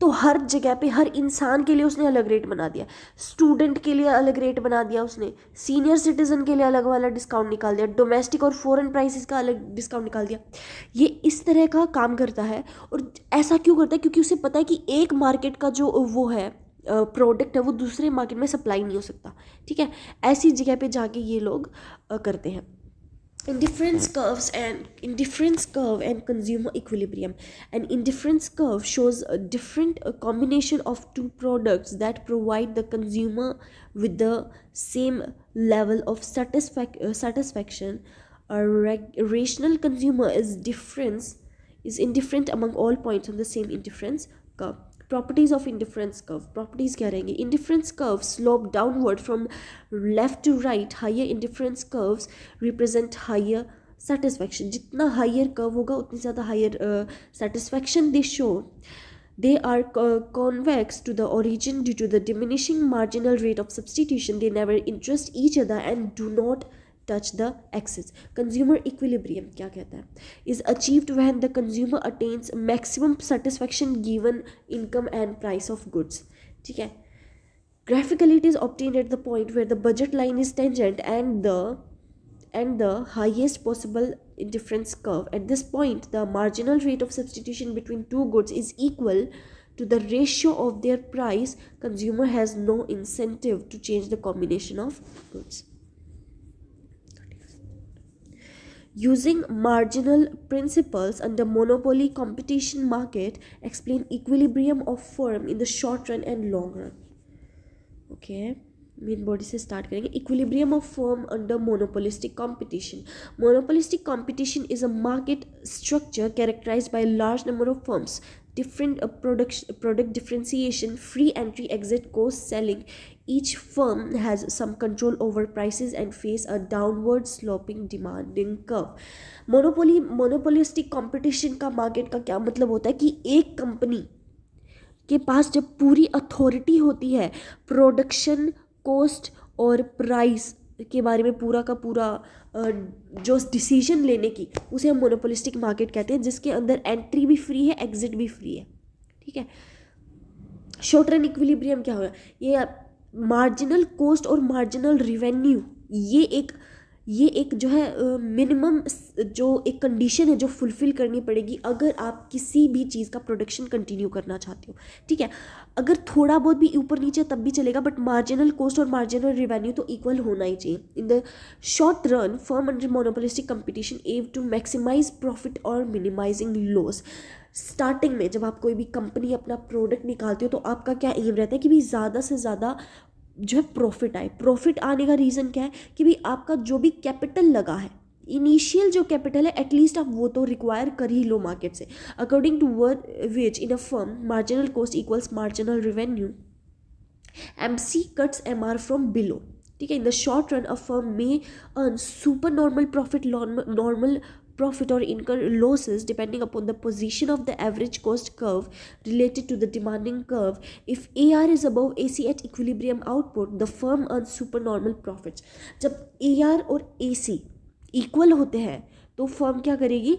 तो हर जगह पे हर इंसान के लिए उसने अलग रेट बना दिया। स्टूडेंट के लिए अलग रेट बना दिया उसने, सीनियर सिटीजन के लिए अलग वाला डिस्काउंट निकाल दिया, डोमेस्टिक और फॉरेन प्राइसेस का अलग डिस्काउंट निकाल दिया। ये इस तरह का काम करता है। और ऐसा क्यों करता है, क्योंकि उसे पता है कि एक मार्केट का जो वो है प्रोडक्ट है वो दूसरे मार्केट में सप्लाई नहीं हो सकता, ठीक है। ऐसी जगह पे जाके ये लोग करते हैं। Indifference curve and consumer equilibrium. An indifference curve shows a different combination of two products that provide the consumer with the same level of satisfaction. A rational consumer is indifferent among all points on the same indifference curve। Properties of indifference curve. Properties क्या रहेंगे, indifference curve slope downward from left to right। Higher indifference curves represent higher satisfaction। जितना higher curve होगा उतनी ज़्यादा higher satisfaction they show। They are convex to the origin due to the diminishing marginal rate of substitution। They never interest each other and do not touch the axis। Consumer equilibrium क्या कहता है, is achieved when the consumer attains maximum satisfaction given income and price of goods, ठीक है। Graphically it is obtained at the point where the budget line is tangent and the highest possible indifference curve। At this point the marginal rate of substitution between two goods is equal to the ratio of their price। Consumer has no incentive to change the combination of goods। Using marginal principles under monopoly competition market, explain equilibrium of firm in the short run and long run। Okay, main body से start करेंगे। Equilibrium of firm under monopolistic competition. Monopolistic competition is a market structure characterised by large number of firms, different product differentiation, free entry exit, cost selling। Each firm has some control over prices and face a downward sloping demanding curve। Monopolistic competition का market का क्या मतलब होता है कि एक company के पास जब पूरी अथॉरिटी होती है प्रोडक्शन, कॉस्ट और प्राइस के बारे में पूरा का पूरा जो डिसीजन लेने की, उसे हम मोनोपोलिस्टिक मार्केट कहते हैं, जिसके अंदर एंट्री भी फ्री है, एग्जिट भी फ्री है, ठीक है। शॉर्ट रन इक्विलिब्रियम क्या होगा, ये मार्जिनल कॉस्ट और मार्जिनल रिवेन्यू, ये एक जो है मिनिमम जो एक कंडीशन है जो फुलफिल करनी पड़ेगी अगर आप किसी भी चीज़ का प्रोडक्शन कंटिन्यू करना चाहते हो, ठीक है। अगर थोड़ा बहुत भी ऊपर नीचे तब भी चलेगा, बट मार्जिनल कॉस्ट और मार्जिनल रिवेन्यू तो इक्वल होना ही चाहिए। In the short run firm under monopolistic competition aim to maximise profit और मिनिमाइजिंग लॉस। स्टार्टिंग में जब आप कोई भी कंपनी अपना प्रोडक्ट निकालते हो तो आपका क्या एम रहता है कि भाई ज़्यादा से ज़्यादा जो है प्रॉफिट आए। प्रॉफिट आने का रीज़न क्या है कि भाई आपका जो भी कैपिटल लगा है, इनिशियल जो कैपिटल है, एटलीस्ट आप वो तो रिक्वायर कर ही लो मार्केट से। According to which in a firm marginal cost equals marginal revenue, MC cuts MR from below, ठीक है। In the short run a firm may earn super normal profit, normal profit or incur losses depending upon the position of the average cost curve related to the demanding curve. If AR is above AC at equilibrium output, the firm earns supernormal profits. जब AR और AC equal होते हैं तो firm क्या करेगी,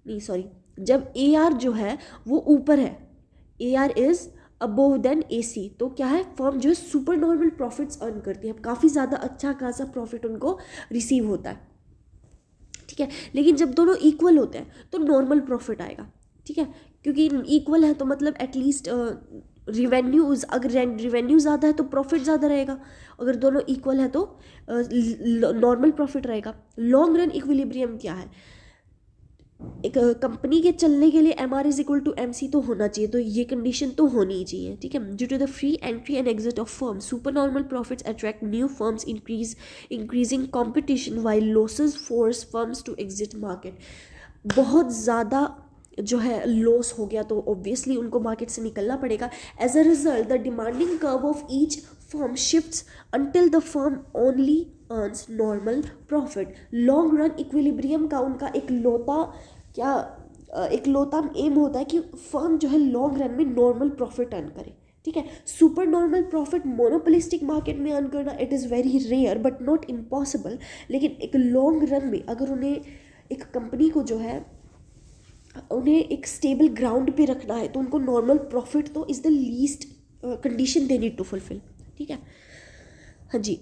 नहीं sorry, जब AR जो है वो ऊपर है, AR is above than AC, तो क्या है, फर्म जो है सुपर नॉर्मल प्रॉफिट्स अर्न करती है, काफ़ी ज़्यादा अच्छा खासा प्रॉफिट उनको रिसीव होता है, ठीक है। लेकिन जब दोनों इक्वल होते हैं तो नॉर्मल प्रॉफिट आएगा, ठीक है, क्योंकि इक्वल है तो मतलब एटलीस्ट रिवेन्यूज, अगर रिवेन्यू ज़्यादा है तो प्रॉफिट ज़्यादा रहेगा, अगर दोनों इक्वल है तो नॉर्मल प्रॉफिट रहेगा। लॉन्ग रन इक्विलिब्रियम क्या है, एक कंपनी के चलने के लिए MR is equal to MC तो होना चाहिए, तो ये कंडीशन तो होनी ही चाहिए, ठीक है। Due to the free entry and exit of firm, super normal profits attract new firms, increasing competition while losses force firms to exit market. बहुत ज़्यादा जो है लॉस हो गया तो ऑब्वियसली उनको मार्केट से निकलना पड़ेगा। As a result the demanding curve of each firm shifts until the firm only earns normal profit. Long run equilibrium का उनका एक लौता एम होता है कि फर्म जो है लॉन्ग रन में नॉर्मल प्रॉफिट अर्न करे, ठीक है। Super normal profit monopolistic market में अर्न करना it is very rare but not impossible, लेकिन एक लॉन्ग रन में अगर उन्हें एक कंपनी को जो है उन्हें एक स्टेबल ग्राउंड पे रखना है तो उनको नॉर्मल प्रॉफिट तो is the least condition they need to fulfil, ठीक है। हाँ जी,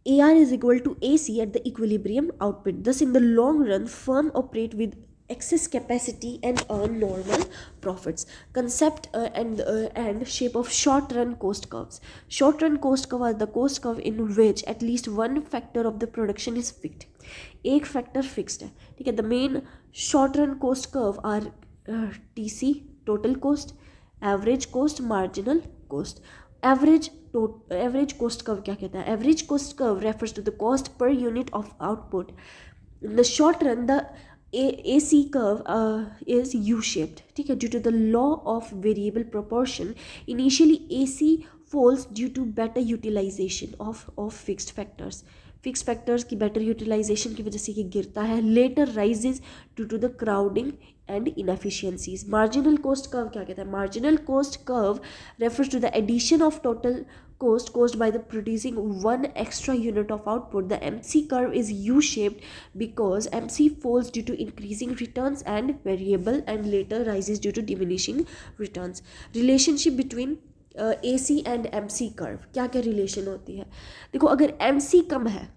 AR is equal to AC at the equilibrium output. Thus, in the long run, firm operate with excess capacity and earn normal profits. Concept and shape of short-run cost curves. Short-run cost curve are the cost curve in which at least one factor of the production is fixed. एक factor fixed है, ठीक है। The main short run cost curve are TC total cost, average cost, marginal cost. Average cost curve क्या कहता है, average cost curve refers to the cost per unit of output. In the short run the AC curve is U shaped, ठीक है। Due to the law of variable proportion initially AC falls due to better utilisation of fixed factors की better utilisation की वजह से ये गिरता है। Later rises due to the crowding and inefficiencies. Marginal cost curve क्या कहता है, marginal cost curve refers to the addition of total cost caused by the producing one extra unit of output. The MC curve is U-shaped because MC falls due to increasing returns and variable and later rises due to diminishing returns. Relationship between AC and MC curve, क्या क्या relation होती है, देखो अगर MC कम है,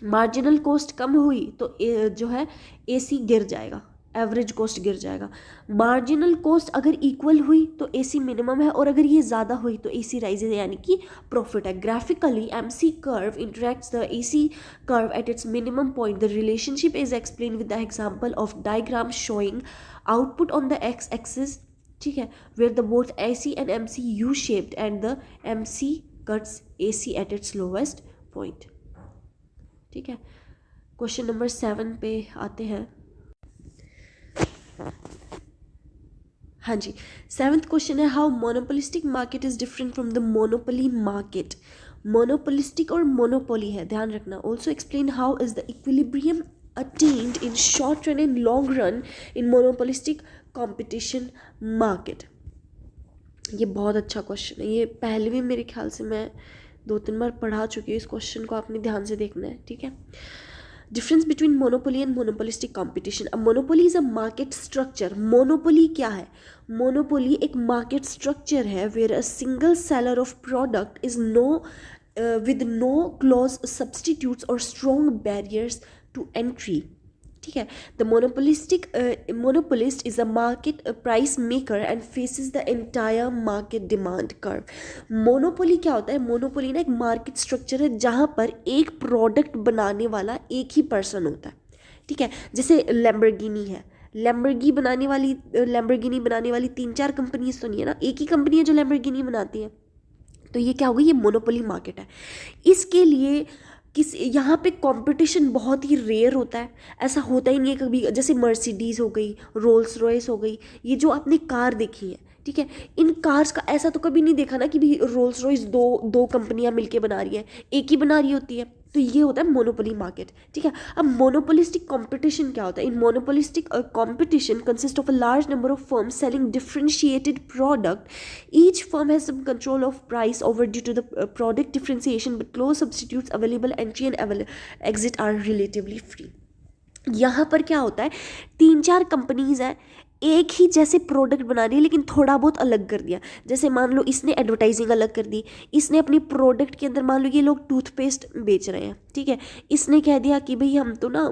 marginal coast कम हुई तो जो है AC गिर जाएगा, एवरेज कोस्ट गिर जाएगा। मार्जिनल कोस्ट अगर इक्वल हुई तो AC मिनिमम है, और अगर ये ज़्यादा हुई तो AC राइजेज, यानी कि प्रॉफिट है। Graphically MC curve interacts the AC curve at its minimum point. The relationship is explain with the example of diagram showing output on the X axis, ठीक है, where the both AC and MC U shaped and the MC cuts AC at its lowest point, ठीक है। Question number 7 पे आते हैं। हाँ जी, 7th question है, how monopolistic market is different from the monopoly market. Monopolistic और monopoly है, ध्यान रखना। Also explain how is the equilibrium attend in short run and long run in monopolistic competition market. ये बहुत अच्छा क्वेश्चन है, ये पहले भी मेरे ख्याल से मैं 2-3 बार पढ़ा चुकी हूँ इस क्वेश्चन को, आपने ध्यान से देखना है, ठीक है। Difference between monopoly and monopolistic competition. अब monopoly is a market structure. Monopoly क्या है? मोनोपोली एक मार्केट स्ट्रक्चर है where a single seller of product is no with no close substitutes or strong barriers to entry. ठीक है. The monopolist is a market price maker and faces the entire market demand curve. Monopoly क्या होता है? Monopoly ना एक market structure है जहाँ पर एक प्रोडक्ट बनाने वाला एक ही पर्सन होता है. ठीक है. जैसे लैम्बोर्गिनी है, लैम्बोर्गिनी बनाने वाली 3-4 कंपनीज तो नहीं है ना, एक ही कंपनी है जो लैम्बोर्गिनी बनाती है. तो ये क्या होगी? ये मोनोपोली मार्केट है. इसके लिए यहाँ पे कंपटीशन बहुत ही रेयर होता है. ऐसा होता ही नहीं है कभी. जैसे मर्सिडीज़ हो गई, रोल्स रॉयस हो गई, ये जो आपने कार देखी है, ठीक है, इन कार्स का ऐसा तो कभी नहीं देखा ना कि भी रोल्स रॉयस दो कंपनियां मिलके बना रही है, एक ही बना रही होती है. तो ये होता है मोनोपोली मार्केट. ठीक है. अब मोनोपोलिस्टिक कंपटीशन क्या होता है? In monopolistic competition consist of a large number of firms selling differentiated product. Each firm has some control of price over due to the product differentiation but close substitutes available entry and exit are relatively free. यहाँ पर क्या होता है? 3-4 companies हैं, एक ही जैसे product बना रही है लेकिन थोड़ा बहुत अलग कर दिया. जैसे मान लो इसने एडवर्टाइजिंग अलग कर दी, इसने अपनी प्रोडक्ट के अंदर, मान लो ये लोग टूथपेस्ट बेच रहे हैं, ठीक है, इसने कह दिया कि भाई हम तो ना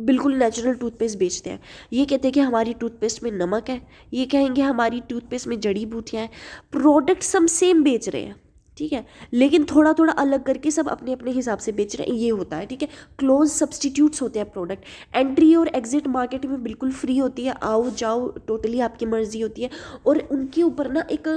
बिल्कुल नेचुरल टूथपेस्ट बेचते हैं. ये कहते हैं कि हमारी टूथपेस्ट में नमक है, ये कहेंगे हमारी टूथपेस्ट में जड़ी बूटियाँ हैं. प्रोडक्ट सब सेम बेच रहे हैं, ठीक है, लेकिन थोड़ा थोड़ा अलग करके सब अपने अपने हिसाब से बेच रहे हैं. ये होता है. ठीक है. क्लोज सब्स्टिट्यूट्स होते हैं प्रोडक्ट. एंट्री और एग्जिट मार्केट में बिल्कुल फ्री होती है, आओ जाओ टोटली आपकी मर्जी होती है. और उनके ऊपर ना एक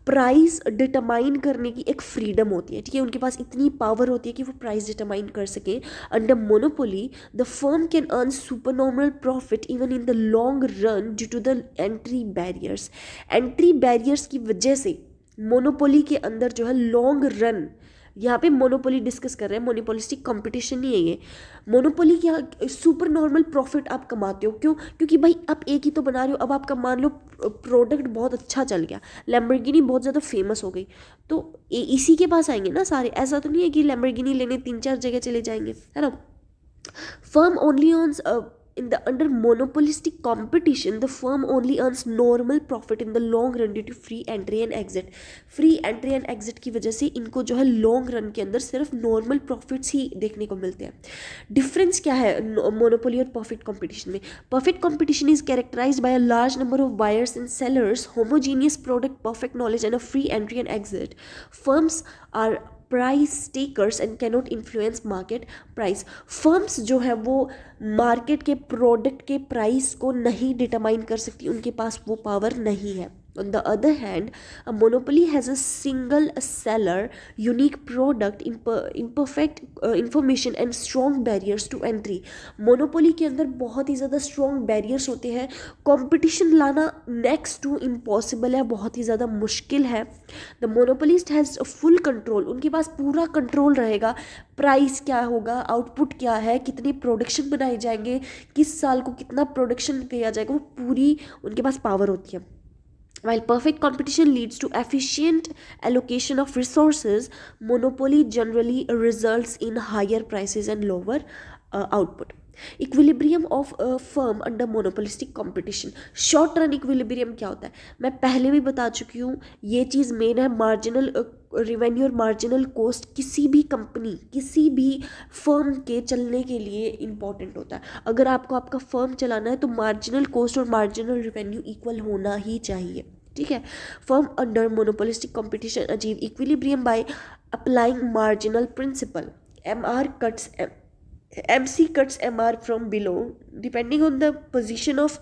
प्राइस डिटरमाइन करने की एक फ्रीडम होती है. ठीक है. उनके पास इतनी पावर होती है कि वो प्राइस डिटरमाइन कर सकें. Under monopoly the firm can earn super normal profit even in the long run due to the entry barriers. Entry barriers की वजह से मोनोपोली के अंदर जो है लॉन्ग रन, यहाँ पे मोनोपोली डिस्कस कर रहे हैं, मोनोपोलिस्टिक कंपटीशन नहीं है ये. मोनोपोली क्या सुपर नॉर्मल प्रॉफिट आप कमाते हो. क्यों? क्योंकि भाई आप एक ही तो बना रहे हो. अब आपका मान लो प्रोडक्ट बहुत अच्छा चल गया, लैम्बोर्गिनी बहुत ज़्यादा फेमस हो गई, तो इसी के पास आएंगे ना सारे. ऐसा तो नहीं है कि लैम्बोर्गिनी लेने 3-4 जगह चले जाएंगे, है ना. Firm only earns under monopolistic competition, the firm only earns normal profit in the long run due to free entry and exit. free entry and exit की वजह से इनको जो है लॉन्ग रन के अंदर सिर्फ नॉर्मल प्रॉफिट्स ही देखने को मिलते हैं. डिफरेंस क्या है मोनोपोली और परफेक्ट कंपटीशन में? Perfect competition is characterised by a large number of buyers and sellers, homogeneous product, perfect knowledge and a free entry and exit. Firms are price takers and cannot influence market price. Firms जो है वो market के product के price को नहीं determine कर सकती, उनके पास वो पावर नहीं है. On the other hand, a monopoly has a single seller, unique product, imperfect information and strong barriers to entry. Monopoly के अंदर बहुत ही ज़्यादा strong barriers होते हैं. competition लाना next to impossible है, बहुत ही ज़्यादा मुश्किल है. The monopolist has a full control. उनके पास पूरा कंट्रोल रहेगा. प्राइस क्या होगा, आउटपुट क्या है, कितने प्रोडक्शन बनाए जाएंगे, किस साल को कितना प्रोडक्शन किया जाएगा, वो पूरी उनके पास पावर होती है. While perfect competition leads to efficient allocation of resources, monopoly generally results in higher prices and lower output. Equilibrium of a firm under monopolistic competition. Short run equilibrium क्या होता है? मैं पहले भी बता चुकी हूँ, ये चीज़ मेन है. मार्जिनल रेवेन्यू और मार्जिनल कोस्ट किसी भी कंपनी, किसी भी फर्म के चलने के लिए इम्पॉर्टेंट होता है. अगर आपको आपका फर्म चलाना है तो मार्जिनल कोस्ट और मार्जिनल रेवेन्यू इक्वल होना ही चाहिए. ठीक है. Firm under monopolistic competition achieve equilibrium by applying marginal principle. MC cuts MR from below. Depending on the position of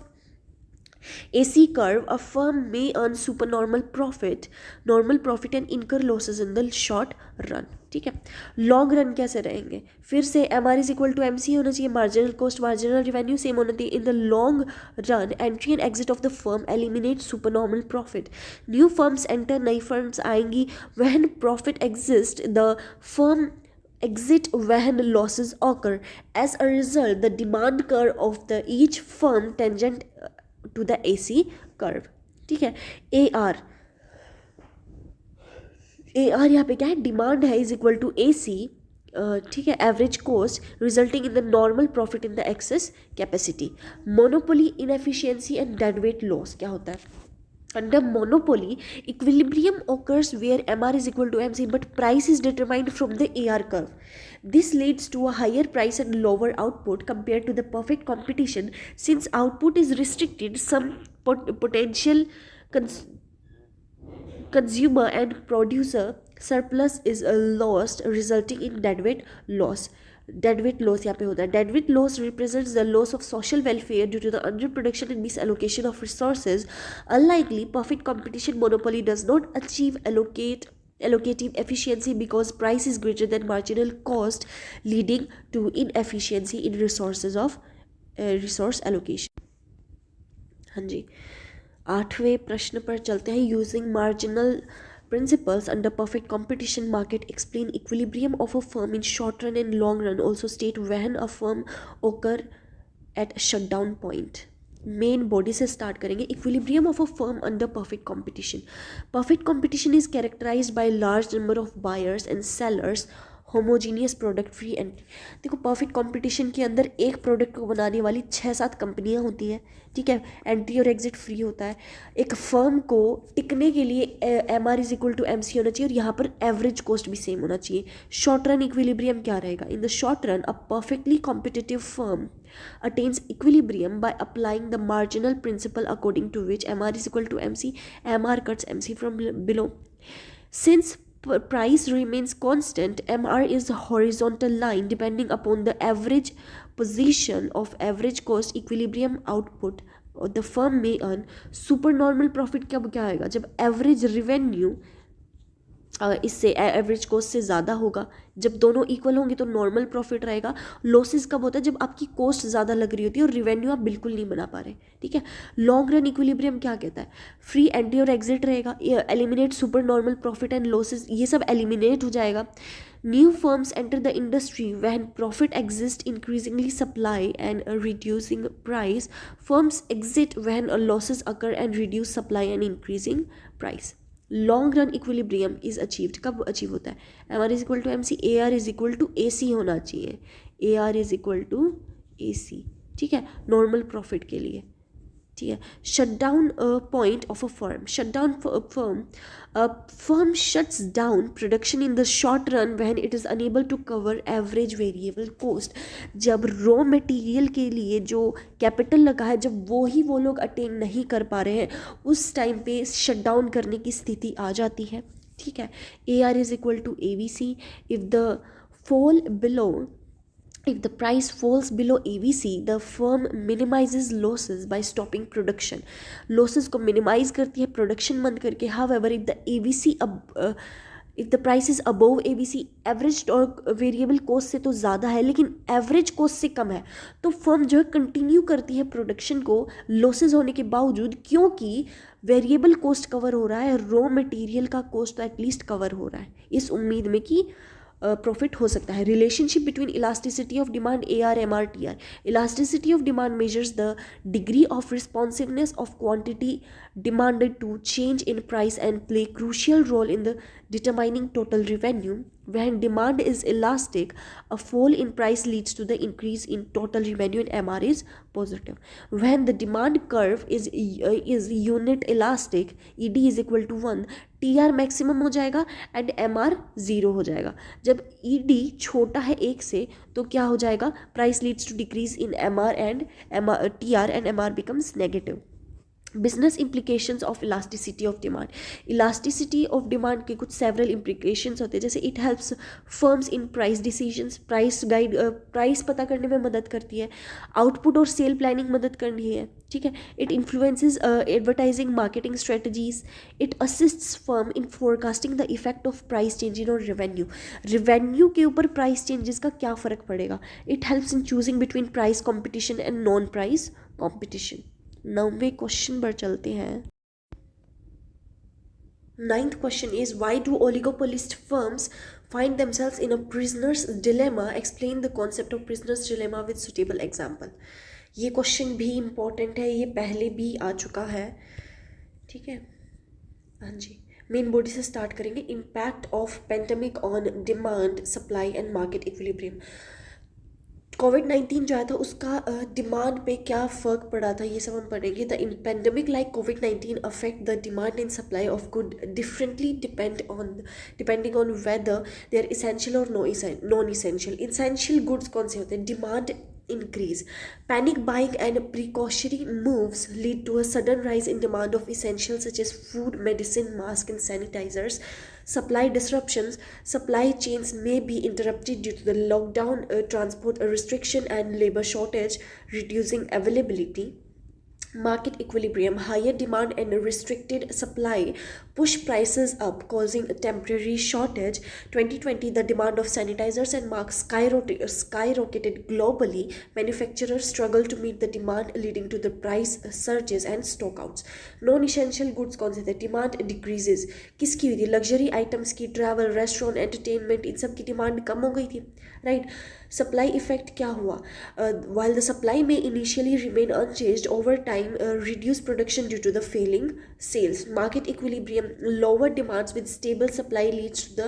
AC curve, a firm may earn supernormal profit, normal profit and incur losses in the short run. ठीक है. Long run कैसे रहेंगे? फिर से MR is equal to MC होना चाहिए. Marginal cost, marginal revenue same होना चाहिए. In the long run entry and exit of the firm eliminate supernormal profit. New firms enter, नई फर्म्स आएंगी. When profit exist the firm exit when losses occur. As a result, the demand curve of the each firm tangent to the AC curve. ठीक है. AR यहाँ पे क्या है? Demand है is equal to AC. ठीक है, average cost resulting in the normal profit in the excess capacity. Monopoly, inefficiency and deadweight loss. क्या होता है? Under monopoly, equilibrium occurs where MR is equal to MC, but price is determined from the AR curve. This leads to a higher price and lower output compared to the perfect competition. Since output is restricted, some potential consumer and producer surplus is lost, resulting in deadweight loss. Deadweight loss यहाँ पे होता है. Deadweight loss represents the loss of social welfare due to the under production and misallocation of resources. Unlikely perfect competition, monopoly does not achieve allocative efficiency because price is greater than marginal cost, leading to inefficiency in resources of resource allocation. हाँ जी, 8वें प्रश्न पर चलते हैं. Using marginal principles under perfect competition market, explain equilibrium of a firm in short run and long run. Also state when a firm occur at shutdown point. Main body से start करेंगे. Equilibrium of a firm under perfect competition. Perfect competition is characterised by large number of buyers and sellers, homogeneous product free entry. देखो, perfect competition के अंदर एक product को बनाने वाली 6-7 कंपनियां होती हैं. ठीक है, एंट्री और एग्जिट फ्री होता है. एक फर्म को टिकने के लिए MR is equal to MC होना चाहिए और यहाँ पर एवरेज कॉस्ट भी सेम होना चाहिए. शॉर्ट रन इक्विलिब्रियम क्या रहेगा? इन the short run a perfectly competitive firm attains equilibrium by applying the marginal principle according to which MR is equal to MC. MR cuts MC from below. Since price remains constant, MR is a horizontal line depending upon the average position of average cost equilibrium output. The firm may earn supernormal profit. कब क्या आएगा? जब average revenue इससे average cost से ज़्यादा होगा. जब दोनों इक्वल होंगे तो नॉर्मल प्रॉफिट रहेगा. लॉसेस कब होता है? जब आपकी कॉस्ट ज़्यादा लग रही होती है और रिवेन्यू आप बिल्कुल नहीं बना पा रहे. ठीक है. लॉन्ग रन इक्विलिब्रियम क्या कहता है? फ्री एंट्री और एग्जिट रहेगा. Eliminate super normal profit and losses, ये सब एलिमिनेट हो जाएगा. New firms enter the industry when profit exist, increasingly supply and reducing price. Firms exit when losses occur and reduce supply and increasing price. Long run equilibrium is achieved. कब achieve होता है? MR is equal to MC, AR is equal to AC होना चाहिए. AR is equal to AC. ठीक है, normal profit के लिए. ठीक है. Shutdown point of a firm. Shutdown firm shuts down production in the short run when it is unable to cover average variable cost. जब raw material के लिए जो कैपिटल लगा है, जब वो लोग अटेन नहीं कर पा रहे हैं, उस टाइम पे शटडाउन करने की स्थिति आ जाती है. ठीक है. AR is equal to ABC. If the price falls below ABC, the firm minimizes losses by stopping production. Losses को minimize करती है production बंद करके. However, if the price is above ABC, average और variable cost से तो ज़्यादा है लेकिन average cost से कम है, तो firm जो है continue करती है production को losses होने के बावजूद, क्योंकि variable cost cover हो रहा है, raw material का cost तो at least cover हो रहा है, इस उम्मीद में कि प्रॉफिट हो सकता है. Relationship between elasticity of demand AR MR TR. Elasticity of demand measures the degree of responsiveness of quantity demanded to change in price and play crucial role in the determining total revenue. When demand is elastic, a fall in price leads to the increase in total revenue and MR is positive. When the demand curve is unit elastic, ED is equal to 1, TR maximum हो जाएगा and MR 0 हो जाएगा. जब ED छोटा है 1 से तो क्या हो जाएगा? Price leads to decrease in TR and MR becomes negative. Business implications of elasticity of demand. Elasticity of demand के कुछ सेवरल इम्प्लीकेशंस होते हैं. जैसे it helps firms in price decisions. Price पता करने में मदद करती है. आउटपुट और सेल प्लानिंग मदद करनी है. ठीक है. It influences advertising marketing strategies. It assists firm in forecasting the effect of price change in और रेवेन्यू के ऊपर प्राइस चेंजेस का क्या फ़र्क पड़ेगा. It helps in choosing between price competition and non price competition. 9वें क्वेश्चन पर चलते हैं. 9th question is, why do oligopolist firms find themselves in a prisoner's dilemma? Explain the concept of prisoner's dilemma with suitable example. ये question भी important है, ये पहले भी आ चुका है. ठीक है. हाँ जी. मेन बॉडी से स्टार्ट करेंगे। Impact of pandemic on demand, supply and market equilibrium. कोविड-19 जो आया था उसका डिमांड पे क्या फ़र्क पड़ा था, ये सब हम पढ़ेंगे। The pandemic like COVID affect the demand and supply of good differently depending on whether they are essential और नॉन इसेंशियल। इसेंशियल गुड्स कौन से होते हैं? Demand increase. Panic buying and precautionary moves lead to a sudden rise in demand of essentials such as food, medicine, masks, and sanitizers. Supply disruptions. Supply chains may be interrupted due to the lockdown, transport restriction, and labor shortage, reducing availability. Market equilibrium. Higher demand and restricted supply push prices up, causing a temporary shortage. 2020, the demand of sanitizers and masks skyrocketed globally. Manufacturers struggled to meet the demand, leading to the price surges and stockouts. Non-essential goods कौन से थे? Demand decreases. किसकी हुई थी? Luxury items की, travel, restaurant, entertainment, इन सब की demand कम हो गई थी, right? Supply effect क्या हुआ? While the supply may initially remain unchanged, over time reduce production due to the failing sales. Market equilibrium. Lower demands with stable supply leads to the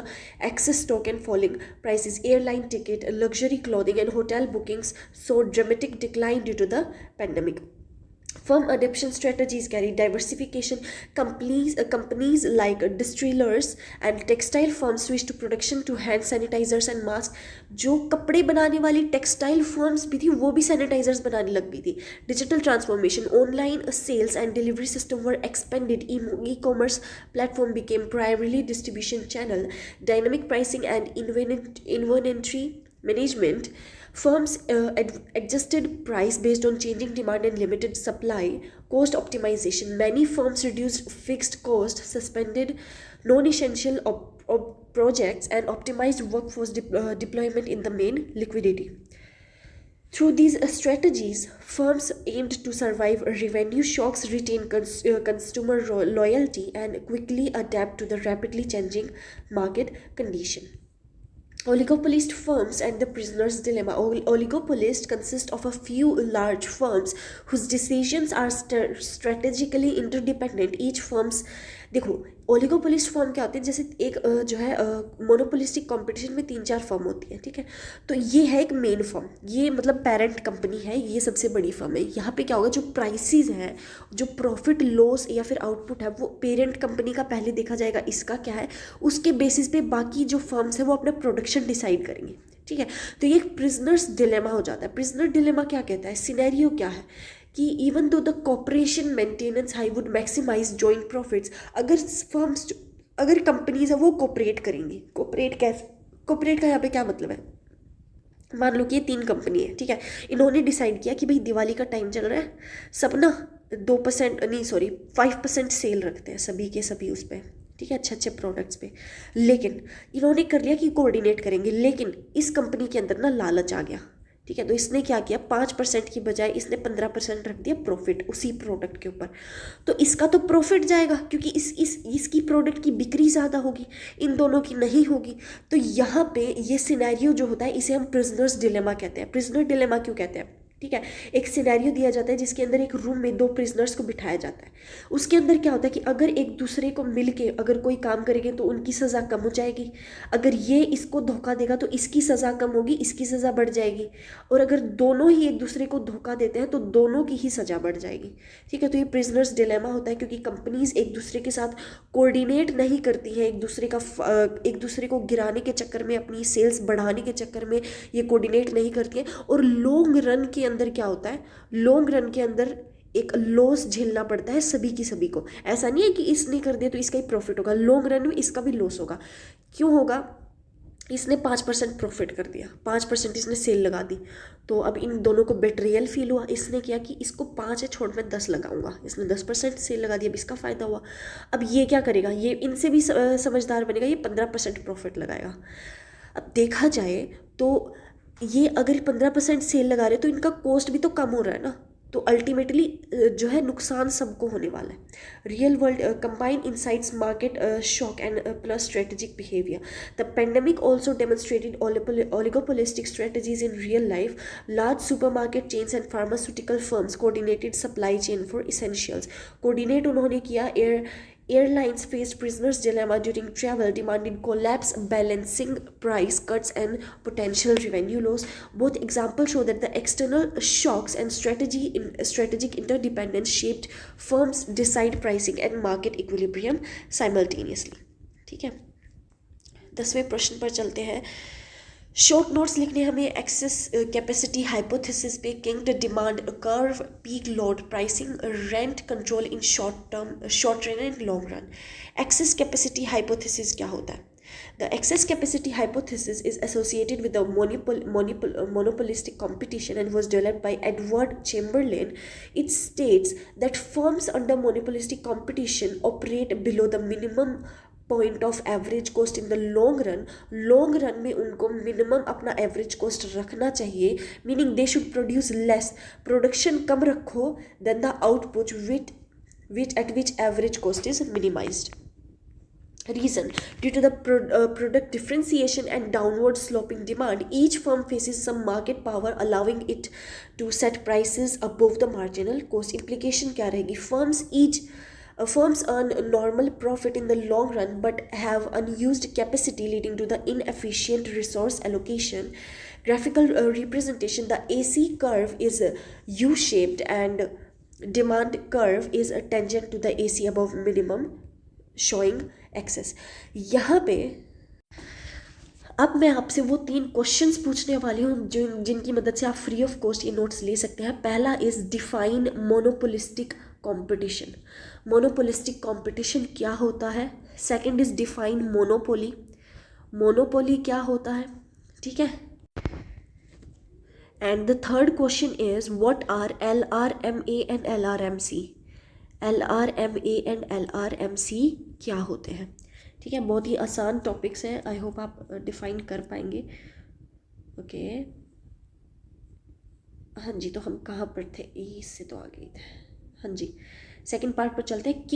excess stock and falling prices. Airline ticket, luxury clothing, and hotel bookings saw dramatic decline due to the pandemic. Firm adoption strategies carry diversification. Companies like distillers and textile firms switch to production to hand sanitizers and masks. जो कपड़े बनाने वाली textile firms भी थी वो भी sanitisers बनाने लग गई थी. Digital transformation. Online sales and delivery system were expanded. E-commerce platform became primarily distribution channel. Dynamic pricing and inventory management. Firms adjusted price based on changing demand and limited supply. Cost optimization. Many firms reduced fixed cost, suspended non-essential projects, and optimized workforce deployment in the main liquidity. Through these strategies, firms aimed to survive revenue shocks, retain consumer loyalty, and quickly adapt to the rapidly changing market condition. Oligopolist firms and the prisoner's dilemma. Oligopolists consist of a few large firms whose decisions are strategically interdependent. Each firms, देखो ओलिगोपोलिस्ट firm क्या होते हैं? जैसे एक जो है monopolistic competition में 3-4 firm होती है, ठीक है? तो ये है एक मेन फर्म, ये मतलब पेरेंट कंपनी है, ये सबसे बड़ी फर्म है. यहाँ पे क्या होगा? जो प्राइसेस हैं, जो प्रॉफिट लॉस या फिर आउटपुट है, वो पेरेंट कंपनी का पहले देखा जाएगा, इसका क्या है, उसके बेसिस पे बाकी जो फर्म्स हैं वो अपना प्रोडक्शन डिसाइड करेंगे, ठीक है? तो ये एक प्रिजनर्स डिलेमा हो जाता है. प्रिजनर डिलेमा क्या कहता है? सिनेरियो क्या है कि even though the cooperation maintenance high would maximise joint profits. अगर कंपनीज है वो कोऑपरेट करेंगी. कोऑपरेट का यहाँ पे क्या मतलब है? मान लो कि ये 3 कंपनी है, ठीक है? इन्होंने डिसाइड किया कि भाई दिवाली का टाइम चल रहा है, सब ना 2% नहीं सॉरी 5% सेल रखते हैं सभी के सभी उस पर, ठीक है, अच्छे प्रोडक्ट्स पे. लेकिन इन्होंने कर लिया कि कोऑर्डिनेट करेंगे, लेकिन इस कंपनी के अंदर ना लालच आ गया, ठीक है? तो इसने क्या किया? 5% की बजाय इसने 15% रख दिया प्रॉफिट उसी प्रोडक्ट के ऊपर. तो इसका तो प्रॉफिट जाएगा क्योंकि इसकी प्रोडक्ट की बिक्री ज़्यादा होगी, इन दोनों की नहीं होगी. तो यहाँ पे ये सिनेरियो जो होता है इसे हम प्रिजनर्स डिलेमा कहते हैं. प्रिजनर डिलेमा क्यों कहते हैं? ठीक है, एक सिनेरियो दिया जाता है जिसके अंदर एक रूम में 2 प्रिजनर्स को बिठाया जाता है. उसके अंदर क्या होता है कि अगर एक दूसरे को मिल के अगर कोई काम करेंगे तो उनकी सज़ा कम हो जाएगी. अगर ये इसको धोखा देगा तो इसकी सज़ा कम होगी, इसकी सज़ा बढ़ जाएगी. और अगर दोनों ही एक दूसरे को धोखा देते हैं तो दोनों की ही सज़ा बढ़ जाएगी, ठीक है? तो ये प्रिजनर्स डिलेमा होता है क्योंकि कंपनीज एक दूसरे के साथ कोऑर्डिनेट नहीं करती हैं. एक दूसरे को गिराने के चक्कर में, अपनी सेल्स बढ़ाने के चक्कर में ये कोऑर्डिनेट नहीं करती हैं. और लॉन्ग रन के अंदर क्या होता है? लॉन्ग रन के अंदर एक लॉस झेलना पड़ता है सभी की सभी को. ऐसा नहीं है कि इसने कर दिया तो इसका ही प्रॉफिट होगा, लॉन्ग रन में इसका भी लॉस होगा. क्यों होगा? इसने 5% प्रॉफिट कर दिया, 5% इसने सेल लगा दी, तो अब इन दोनों को बेट्रियल फील हुआ. इसने किया कि इसको 5 है छोड़ मैं 10 लगाऊंगा, इसने 10% सेल लगा दिया, अब इसका फ़ायदा हुआ. अब ये क्या करेगा? ये इनसे भी समझदार बनेगा, ये 15% प्रॉफिट लगाएगा. अब देखा जाए तो ये अगर 15% सेल लगा रहे तो इनका कॉस्ट भी तो कम हो रहा है ना, तो अल्टीमेटली जो है नुकसान सबको होने वाला है. Real world combine insights, market shock and plus strategic behaviour. The pandemic also demonstrated oligopolistic strategies in real life. Large supermarket chains and pharmaceutical firms coordinated supply chain for essentials. Coordinate उन्होंने किया Airlines faced prisoners' dilemma during travel, demanding collapse, balancing price cuts and potential revenue loss. Both examples show that the external shocks and strategic interdependence shaped firms' decide pricing and market equilibrium simultaneously. ठीक है, 10वें प्रश्न पर चलते हैं. Short notes लिखने हमें access capacity hypothesis पे, king demand curve, peak load pricing, rent control in short run and long run. Access capacity hypothesis क्या होता है? The excess capacity hypothesis is associated with the monopolistic competition and was developed by Edward Chamberlain. It states that firms under monopolistic competition operate below the minimum point of average cost in the long run में उनको minimum अपना average cost रखना चाहिए, meaning they should produce less, production कम रखो then the output which average cost is minimised. Reason: due to the product differentiation and downward sloping demand, each firm faces some market power allowing it to set prices above the marginal cost. Implication क्या रहेगी? Firms earn normal profit in the long run but have unused capacity leading to the inefficient resource allocation. Graphical representation: the AC curve is U-shaped and demand curve is tangent to the AC above minimum, showing excess. यहाँ पे अब मैं आपसे वो 3 questions पूछने वाली हूँ जिनकी मदद से आप फ्री ऑफ कॉस्ट ये नोट्स ले सकते हैं. पहला is define monopolistic competition. Monopolistic competition क्या होता है? Second is define monopoly. Monopoly क्या होता है? ठीक है. And the third question is what are LRMA and LRMC. LRMA and LRMC क्या होते हैं? ठीक है, बहुत ही आसान टॉपिक्स हैं. आई होप आप डिफाइन कर पाएंगे. ओके, हाँ जी, तो हम कहाँ पर थे? इससे तो आ गए थे. हाँ जी, सेकेंड पार्ट पर चलते हैं.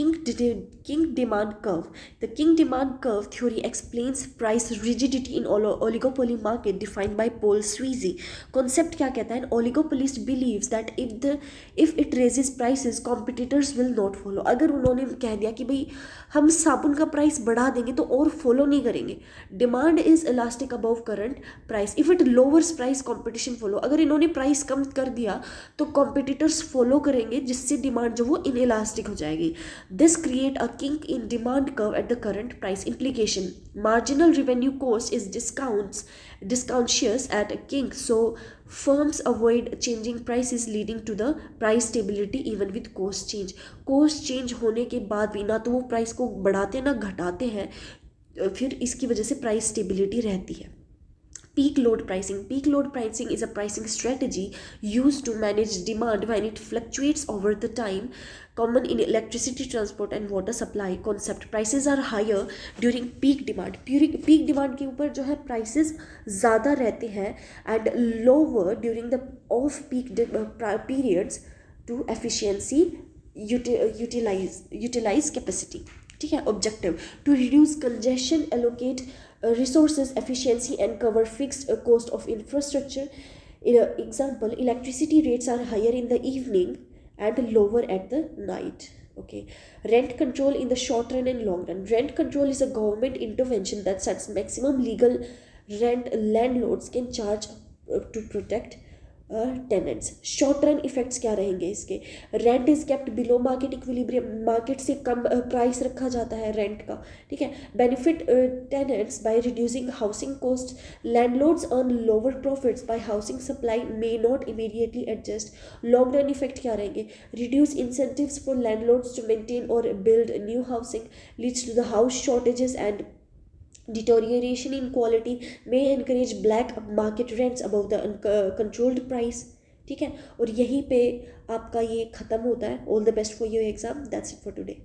Kinked demand curve. The kinked demand curve theory explains price rigidity in oligopoly market defined by Paul Sweezy. Concept क्या कहता है? Oligopolist believes that if it raises prices competitors will not follow. अगर उन्होंने कह दिया कि भाई हम साबुन का प्राइस बढ़ा देंगे तो और फॉलो नहीं करेंगे. Demand is elastic above current price. If it lowers price competition follow. अगर इन्होंने प्राइस कम कर दिया तो कॉम्पिटिटर्स फॉलो करेंगे, जिससे डिमांड जो वो इनइलास्टिक हो जाएगी. This create a kink in demand curve at the current price. Implication: marginal revenue cost is discontinuous at a kink, so firms avoid changing prices leading to the price stability even with cost change. cost change होने के बाद भी ना तो वो price को बढ़ाते ना घटाते हैं, फिर इसकी वजह से प्राइस स्टेबिलिटी रहती है. Peak load pricing. Peak load pricing is a pricing strategy used to manage demand when it fluctuates over the time. Common in electricity, transport and water supply. Concept: prices are higher during peak demand. Peak demand के ऊपर जो है prices ज़्यादा रहते हैं and lower during the off peak periods to efficiency utilize capacity. ठीक है. Objective: to reduce congestion, allocate resources efficiency and cover fixed cost of infrastructure. Example: electricity rates are higher in the evening and lower at the night. Okay. Rent control in the short run and long run. Rent control is a government intervention that sets maximum legal rent landlords can charge to protect tenants. Short run effects क्या रहेंगे इसके? Rent is kept below market equilibrium. Market से कम price रखा जाता है rent का. ठीक है. Benefit tenants by reducing housing cost. Landlords earn lower profits by housing supply may not immediately adjust. Long run effect क्या रहेंगे? Reduce incentives for landlords to maintain और build new housing, leads to the house shortages and deterioration in quality, may encourage black market rents above the controlled price. ठीक है. और यहीं पे आपका ये ख़त्म होता है. All the best for your exam. That's it for today.